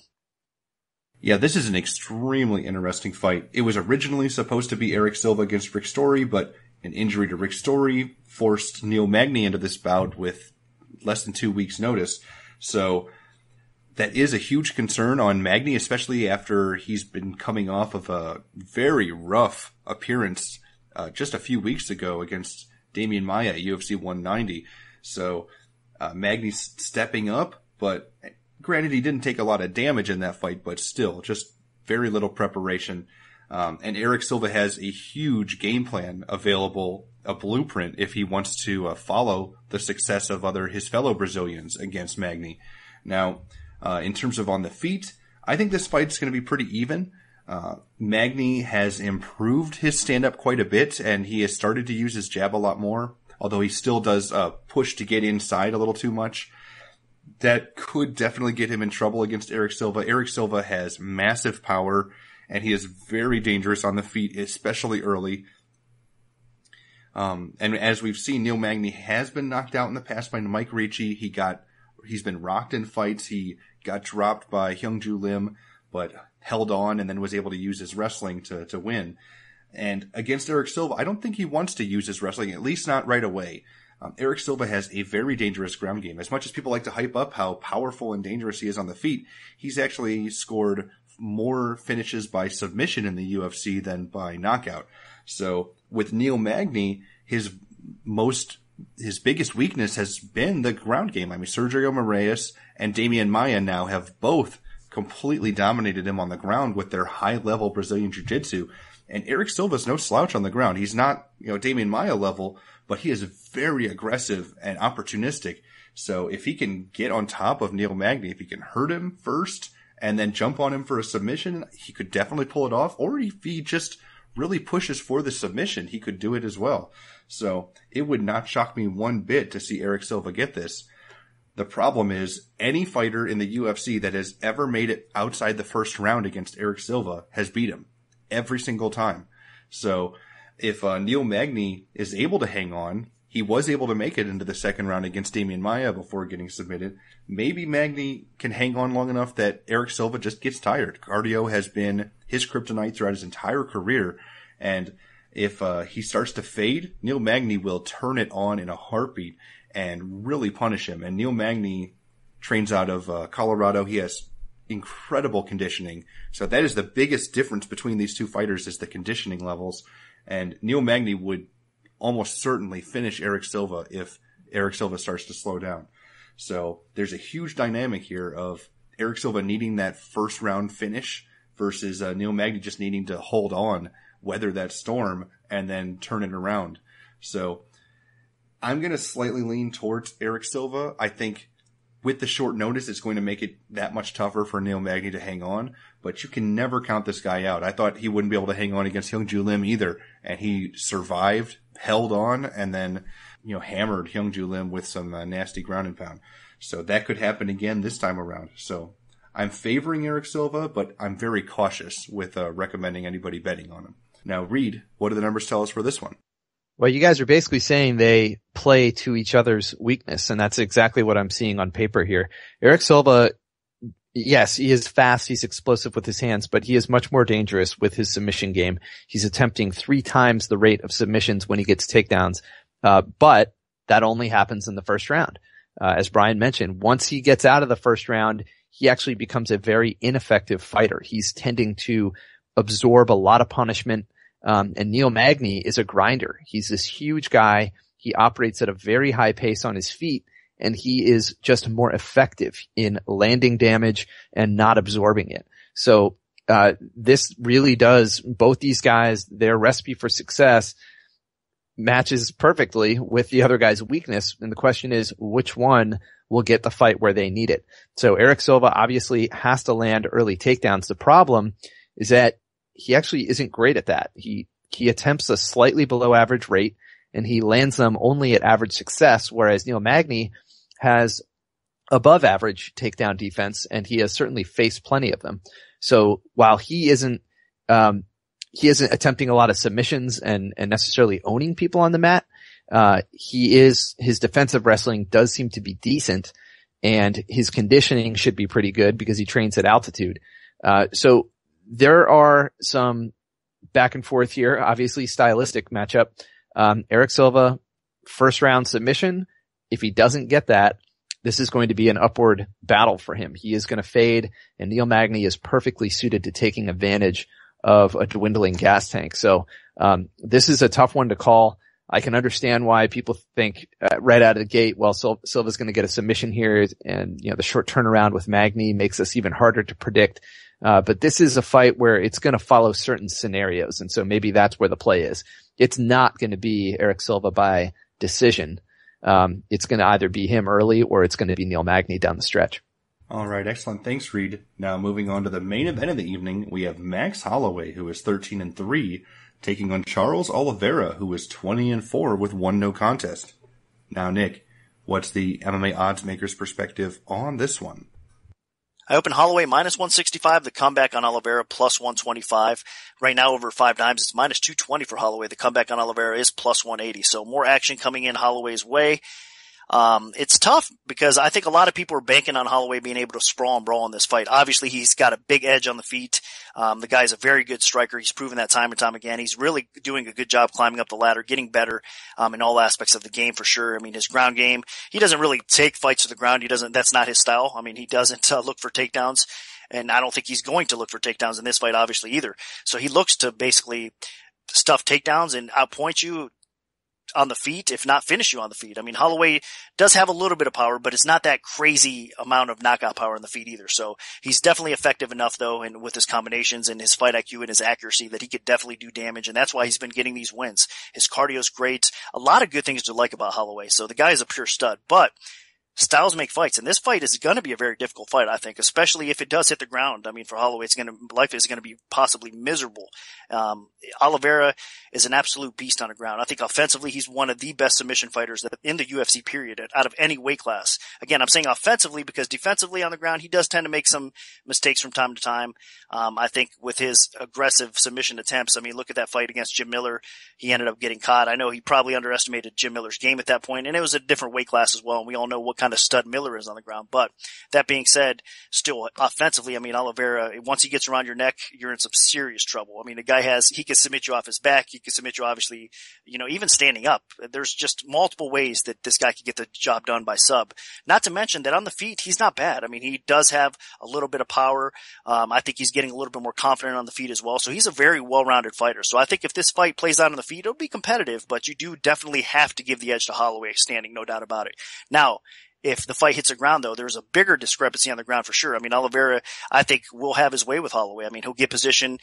Yeah, this is an extremely interesting fight. It was originally supposed to be Eric Silva against Rick Story, but an injury to Rick Story forced Neil Magny into this bout with less than 2 weeks' notice. So that is a huge concern on Magny, especially after he's been coming off of a very rough appearance just a few weeks ago against Damian Maia at UFC 190. So Magny's stepping up, but granted, he didn't take a lot of damage in that fight, but still, just very little preparation. And Eric Silva has a huge game plan available, a blueprint, if he wants to follow the success of his fellow Brazilians against Magny. Now, in terms of on the feet, I think this fight's going to be pretty even. Magny has improved his stand-up quite a bit, and he has started to use his jab a lot more, although he still does push to get inside a little too much. That could definitely get him in trouble against Eric Silva. Eric Silva has massive power, and he is very dangerous on the feet, especially early. And as we've seen, Neil Magny has been knocked out in the past by Mike Ricci. He's been rocked in fights. He got dropped by Hyung-Ju Lim, but held on and then was able to use his wrestling to win. And against Eric Silva, I don't think he wants to use his wrestling, at least not right away. Eric Silva has a very dangerous ground game. As much as people like to hype up how powerful and dangerous he is on the feet, he's actually scored more finishes by submission in the UFC than by knockout. So with Neil Magny, his biggest weakness has been the ground game. I mean, Sergio Moraes and Damian Maia now have both completely dominated him on the ground with their high-level Brazilian Jiu-Jitsu. And Eric Silva's no slouch on the ground. He's not, Damian Maia level, but he is very aggressive and opportunistic. So if he can get on top of Neil Magny, if he can hurt him first and then jump on him for a submission, he could definitely pull it off. Or if he just really pushes for the submission, he could do it as well. So it would not shock me one bit to see Eric Silva get this. The problem is any fighter in the UFC that has ever made it outside the first round against Eric Silva has beat him every single time. So if Neil Magny is able to hang on, he was able to make it into the second round against Damian Maia before getting submitted. Maybe Magny can hang on long enough that Eric Silva just gets tired. Cardio has been his kryptonite throughout his entire career. And if he starts to fade, Neil Magny will turn it on in a heartbeat and really punish him. And Neil Magny trains out of Colorado. He has incredible conditioning. So that is the biggest difference between these two fighters is the conditioning levels. And Neil Magny would almost certainly finish Eric Silva if Eric Silva starts to slow down. So there's a huge dynamic here of Eric Silva needing that first round finish versus Neil Magny just needing to hold on, weather that storm, and then turn it around. So I'm going to slightly lean towards Eric Silva. I think with the short notice, it's going to make it that much tougher for Neil Magny to hang on, but you can never count this guy out. I thought he wouldn't be able to hang on against Hyung-Ju Lim either, and he survived, held on, and then, hammered Hyung-Ju Lim with some nasty ground and pound. So that could happen again this time around. So I'm favoring Eric Silva, but I'm very cautious with recommending anybody betting on him. Now, Reed, what do the numbers tell us for this one? Well, you guys are basically saying they play to each other's weakness, and that's exactly what I'm seeing on paper here. Eric Silva, yes, he is fast, he's explosive with his hands, but he is much more dangerous with his submission game. He's attempting 3 times the rate of submissions when he gets takedowns, but that only happens in the first round. As Brian mentioned, once he gets out of the first round, he actually becomes a very ineffective fighter. He's tending to absorb a lot of punishment. And Neil Magny is a grinder. He's this huge guy. He operates at a very high pace on his feet, and he is just more effective in landing damage and not absorbing it. So, this really does, both these guys, their recipe for success matches perfectly with the other guy's weakness. And the question is, which one will get the fight where they need it? So Eric Silva obviously has to land early takedowns. The problem is that he actually isn't great at that. He attempts a slightly below average rate, and he lands them only at average success, whereas Neil Magny has above average takedown defense, and he has certainly faced plenty of them. So while he isn't attempting a lot of submissions and necessarily owning people on the mat, his defensive wrestling does seem to be decent, and his conditioning should be pretty good because he trains at altitude. So there are some back and forth here, obviously stylistic matchup. Eric Silva, first round submission. If he doesn't get that, this is going to be an upward battle for him. He is going to fade, and Neil Magny is perfectly suited to taking advantage of a dwindling gas tank. So, this is a tough one to call. I can understand why people think right out of the gate, well, Silva's going to get a submission here, and the short turnaround with Magny makes this even harder to predict. But this is a fight where it's going to follow certain scenarios, and so maybe that's where the play is. It's not going to be Eric Silva by decision. It's going to either be him early or it's going to be Neil Magny down the stretch. All right, excellent. Thanks, Reed. Now moving on to the main event of the evening, we have Max Holloway, who is 13-3, taking on Charles Oliveira, who is 20-4 with 1 no contest. Now, Nick, what's the MMA odds maker's perspective on this one? I open Holloway minus 165, the comeback on Oliveira plus 125. Right now over 5 dimes, it's minus 220 for Holloway. The comeback on Oliveira is plus 180. So more action coming in Holloway's way. It's tough because I think a lot of people are banking on Holloway being able to sprawl and brawl in this fight. Obviously, he's got a big edge on the feet. The guy's a very good striker. He's proven that time and time again. He's really doing a good job climbing up the ladder, getting better, in all aspects of the game for sure. I mean, his ground game, he doesn't really take fights to the ground. That's not his style. I mean, he doesn't look for takedowns, and I don't think he's going to look for takedowns in this fight, obviously, either. So he looks to basically stuff takedowns and outpoint you on the feet, if not finish you on the feet. I mean, Holloway does have a little bit of power, but it's not that crazy amount of knockout power in the feet either. So he's definitely effective enough though, and with his combinations and his fight IQ and his accuracy, that he could definitely do damage. And that's why he's been getting these wins. His cardio's great. A lot of good things to like about Holloway. So the guy is a pure stud, but styles make fights, and this fight is going to be a very difficult fight, I think, especially if it does hit the ground. I mean, for Holloway, life is going to be possibly miserable. Oliveira is an absolute beast on the ground. I think offensively, he's one of the best submission fighters in the UFC period out of any weight class. Again, I'm saying offensively because defensively on the ground, he does tend to make some mistakes from time to time. I think with his aggressive submission attempts, I mean, look at that fight against Jim Miller. He ended up getting caught. I know he probably underestimated Jim Miller's game at that point, and it was a different weight class as well, and we all know what kind of stud Miller is on the ground. But that being said, still offensively, I mean, Oliveira, once he gets around your neck, you're in some serious trouble. I mean, the guy he can submit you off his back. He can submit you, obviously, even standing up. There's just multiple ways that this guy can get the job done by sub. Not to mention that on the feet, he's not bad. I mean, he does have a little bit of power. I think he's getting a little bit more confident on the feet as well. So he's a very well-rounded fighter. So I think if this fight plays out on the feet, it'll be competitive, but you do definitely have to give the edge to Holloway standing, no doubt about it. Now, if the fight hits the ground, though, there's a bigger discrepancy on the ground for sure. I mean, Oliveira, I think, will have his way with Holloway. I mean, he'll get position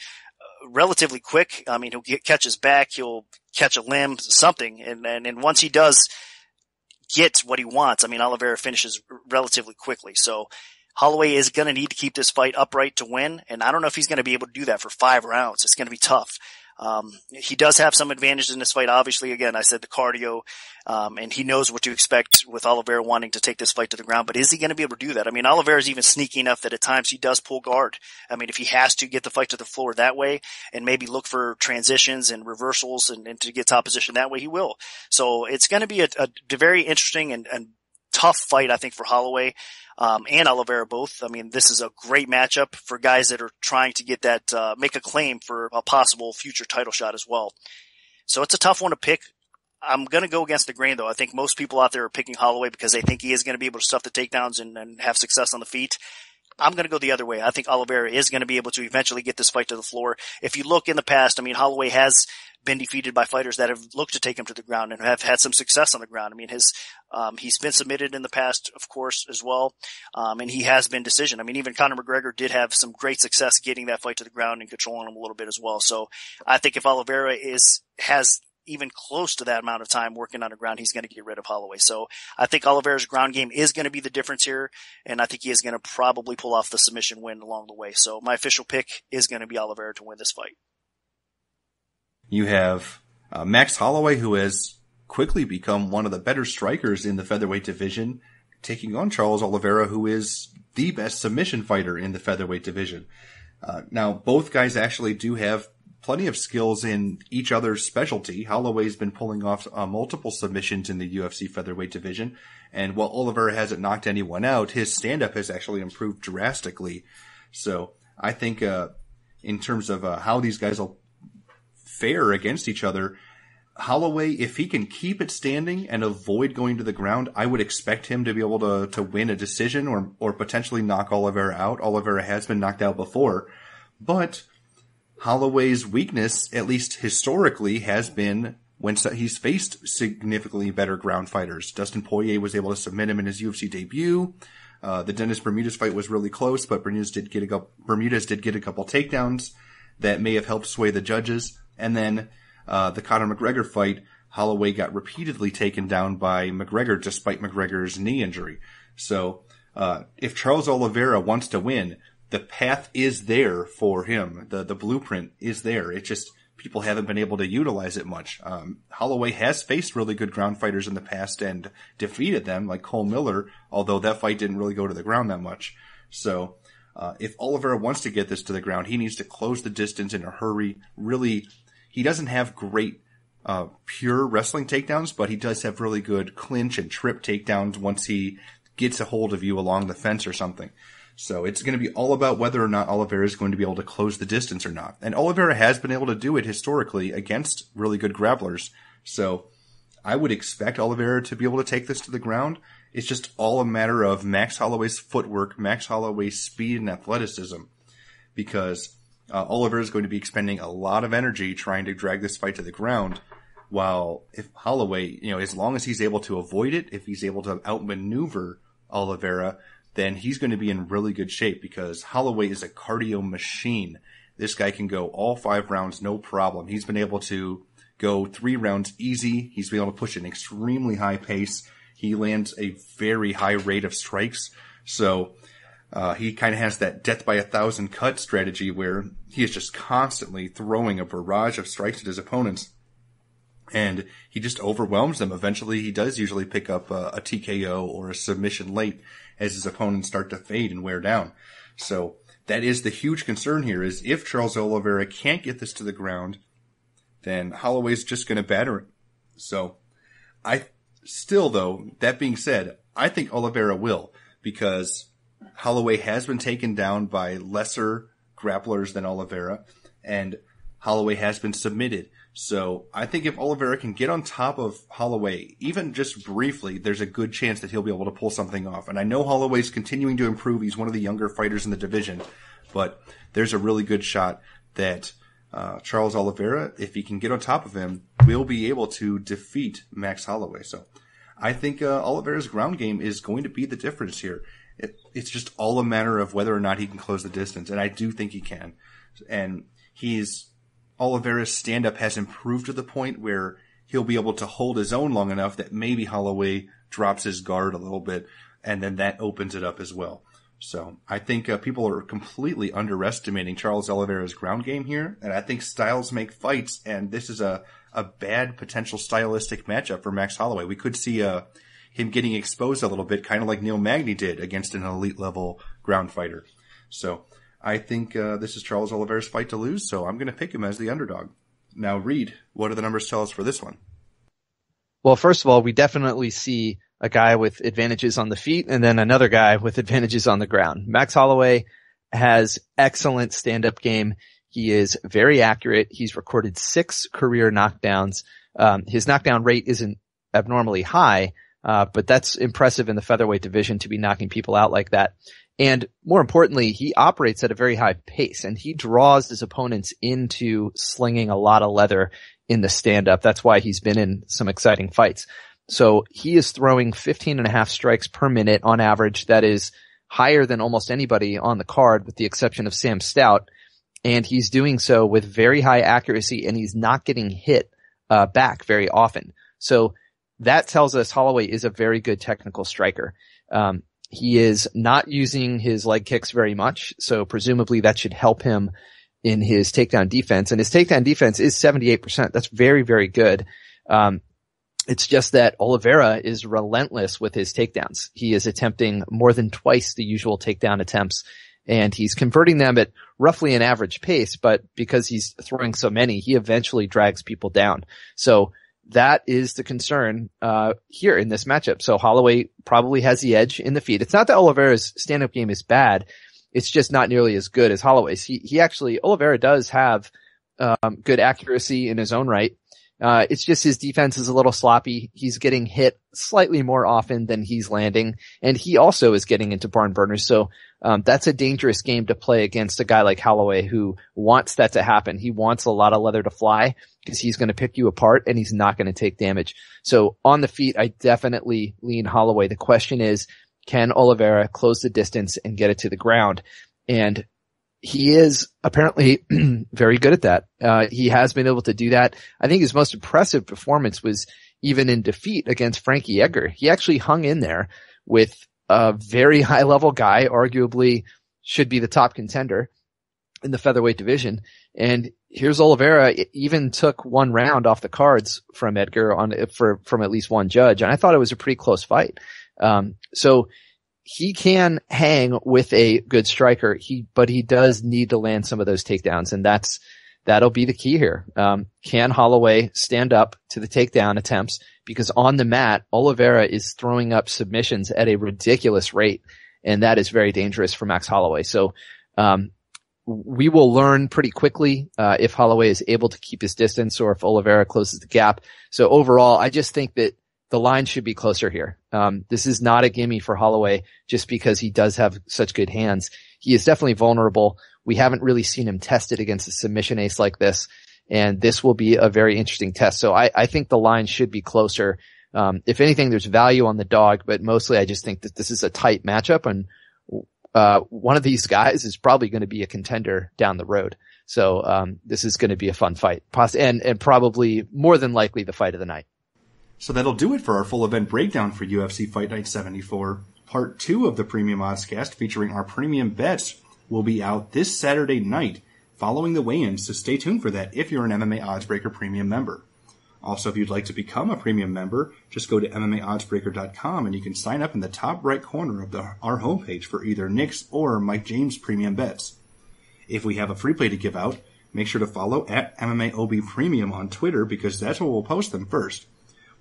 relatively quick. I mean, catch his back, he'll catch a limb, something. And once he does get what he wants, I mean, Oliveira finishes relatively quickly. So Holloway is going to need to keep this fight upright to win, and I don't know if he's going to be able to do that for 5 rounds. It's going to be tough. He does have some advantages in this fight. Obviously, again, I said the cardio, and he knows what to expect with Oliveira wanting to take this fight to the ground, but is he going to be able to do that? I mean, Oliveira's even sneaky enough that at times he does pull guard. I mean, if he has to get the fight to the floor that way and maybe look for transitions and reversals and to get top position that way, he will. So it's going to be a very interesting and tough fight, I think, for Holloway. And Oliveira both. I mean, this is a great matchup for guys that are trying to get that, make a claim for a possible future title shot as well. So it's a tough one to pick. I'm going to go against the grain, though. I think most people out there are picking Holloway because they think he is going to be able to stuff the takedowns and have success on the feet. I'm going to go the other way. I think Oliveira is going to be able to eventually get this fight to the floor. If you look in the past, I mean, Holloway has been defeated by fighters that have looked to take him to the ground and have had some success on the ground. I mean, he's been submitted in the past, of course, as well. And he has been decision. I mean, even Conor McGregor did have some great success getting that fight to the ground and controlling him a little bit as well. So I think if Oliveira has even close to that amount of time working on the ground, he's going to get rid of Holloway. So I think Oliveira's ground game is going to be the difference here, and I think he is going to probably pull off the submission win along the way. So my official pick is going to be Oliveira to win this fight. You have Max Holloway, who has quickly become one of the better strikers in the featherweight division, taking on Charles Oliveira, who is the best submission fighter in the featherweight division. Now, both guys actually do have plenty of skills in each other's specialty. Holloway's been pulling off multiple submissions in the UFC featherweight division, and while Oliveira hasn't knocked anyone out, his stand-up has actually improved drastically. So I think in terms of how these guys will fare against each other, Holloway, if he can keep it standing and avoid going to the ground, I would expect him to be able to win a decision or potentially knock Oliveira out. Oliveira has been knocked out before, but Holloway's weakness, at least historically, has been when he's faced significantly better ground fighters. Dustin Poirier was able to submit him in his UFC debut. The Dennis Bermudez fight was really close, but Bermudez did get a couple takedowns that may have helped sway the judges. And then the Conor McGregor fight, Holloway got repeatedly taken down by McGregor despite McGregor's knee injury. So if Charles Oliveira wants to win, the path is there for him. The blueprint is there. It just, people haven't been able to utilize it much. Holloway has faced really good ground fighters in the past and defeated them, like Cole Miller, although that fight didn't really go to the ground that much. So if Oliveira wants to get this to the ground, he needs to close the distance in a hurry. Really, he doesn't have great pure wrestling takedowns, but he does have really good clinch and trip takedowns once he gets a hold of you along the fence or something. So it's going to be all about whether or not Oliveira is going to be able to close the distance or not. And Oliveira has been able to do it historically against really good grapplers. So I would expect Oliveira to be able to take this to the ground. It's just all a matter of Max Holloway's footwork, Max Holloway's speed and athleticism, because Oliveira is going to be expending a lot of energy trying to drag this fight to the ground. While if Holloway, as long as he's able to avoid it, if he's able to outmaneuver Oliveira, then he's going to be in really good shape because Holloway is a cardio machine. This guy can go all 5 rounds, no problem. He's been able to go 3 rounds easy. He's been able to push an extremely high pace. He lands a very high rate of strikes. So he kind of has that death by 1,000 cut strategy where he is just constantly throwing a barrage of strikes at his opponents. And he just overwhelms them. Eventually, he does usually pick up a TKO or a submission late as his opponents start to fade and wear down. So that is the huge concern here, is if Charles Oliveira can't get this to the ground, then Holloway's just going to batter it. So I still, though, that being said, I think Oliveira will, because Holloway has been taken down by lesser grapplers than Oliveira, and Holloway has been submitted. So I think if Oliveira can get on top of Holloway, even just briefly, there's a good chance that he'll be able to pull something off. And I know Holloway's continuing to improve. He's one of the younger fighters in the division, but there's a really good shot that Charles Oliveira, if he can get on top of him, will be able to defeat Max Holloway. So I think Oliveira's ground game is going to be the difference here. It's just all a matter of whether or not he can close the distance, and I do think he can. And Oliveira's stand-up has improved to the point where he'll be able to hold his own long enough that maybe Holloway drops his guard a little bit, and then that opens it up as well. So I think people are completely underestimating Charles Oliveira's ground game here, and I think styles make fights, and this is a bad potential stylistic matchup for Max Holloway. We could see him getting exposed a little bit, kind of like Neil Magny did against an elite-level ground fighter. So I think this is Charles Oliveira's fight to lose, so I'm going to pick him as the underdog. Now, Reed, what do the numbers tell us for this one? Well, first of all, we definitely see a guy with advantages on the feet and then another guy with advantages on the ground. Max Holloway has excellent stand-up game. He is very accurate. He's recorded 6 career knockdowns. His knockdown rate isn't abnormally high, but that's impressive in the featherweight division to be knocking people out like that. And more importantly, he operates at a very high pace, and he draws his opponents into slinging a lot of leather in the stand-up. That's why he's been in some exciting fights. So he is throwing 15.5 strikes per minute on average. That is higher than almost anybody on the card, with the exception of Sam Stout. And he's doing so with very high accuracy, and he's not getting hit back very often. So that tells us Holloway is a very good technical striker. He is not using his leg kicks very much, so presumably that should help him in his takedown defense. And his takedown defense is 78%. That's very, very good. It's just that Oliveira is relentless with his takedowns. He is attempting more than twice the usual takedown attempts, and he's converting them at roughly an average pace, but because he's throwing so many, he eventually drags people down. So that is the concern here in this matchup. So Holloway probably has the edge in the feet. It's not that Oliveira's stand-up game is bad. It's just not nearly as good as Holloway's. He actually, Oliveira does have good accuracy in his own right. It's just his defense is a little sloppy. He's getting hit slightly more often than he's landing, and he also is getting into barn burners. So that's a dangerous game to play against a guy like Holloway who wants that to happen. He wants a lot of leather to fly because he's going to pick you apart and he's not going to take damage. So on the feet, I definitely lean Holloway. The question is, can Oliveira close the distance and get it to the ground? And he is apparently very good at that. He has been able to do that. I think his most impressive performance was even in defeat against Frankie Edgar. He actually hung in there with a very high level guy, arguably should be the top contender in the featherweight division. And here's Oliveira, even took one round off the cards from Edgar from at least one judge. And I thought it was a pretty close fight. So he can hang with a good striker, but he does need to land some of those takedowns, and that'll be the key here. Can Holloway stand up to the takedown attempts? Because on the mat, Oliveira is throwing up submissions at a ridiculous rate, and that is very dangerous for Max Holloway. So we will learn pretty quickly if Holloway is able to keep his distance or if Oliveira closes the gap. So overall, I just think that the line should be closer here. This is not a gimme for Holloway just because he does have such good hands. He is definitely vulnerable. We haven't really seen him tested against a submission ace like this, and this will be a very interesting test. So I think the line should be closer. If anything, there's value on the dog, but mostly I just think that this is a tight matchup, and one of these guys is probably going to be a contender down the road. So this is going to be a fun fight, and probably more than likely the fight of the night. So that'll do it for our full event breakdown for UFC Fight Night 74. Part 2 of the Premium Oddscast featuring our premium bets will be out this Saturday night following the weigh-ins, so stay tuned for that if you're an MMA Oddsbreaker premium member. Also, if you'd like to become a premium member, just go to MMAOddsbreaker.com and you can sign up in the top right corner of our homepage for either Nick's or Mike James premium bets. If we have a free play to give out, make sure to follow at MMAOB Premium on Twitter because that's where we'll post them first.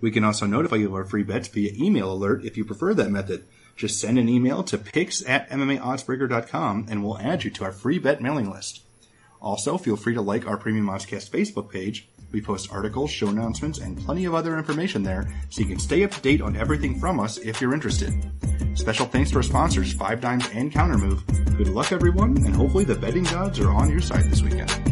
We can also notify you of our free bets via email alert if you prefer that method. Just send an email to picks@MMAOddsbreaker.com and we'll add you to our free bet mailing list. Also, feel free to like our Premium Oddscast Facebook page. We post articles, show announcements, and plenty of other information there, so you can stay up to date on everything from us if you're interested. Special thanks to our sponsors, 5 Dimes and Countermove. Good luck, everyone, and hopefully the betting gods are on your side this weekend.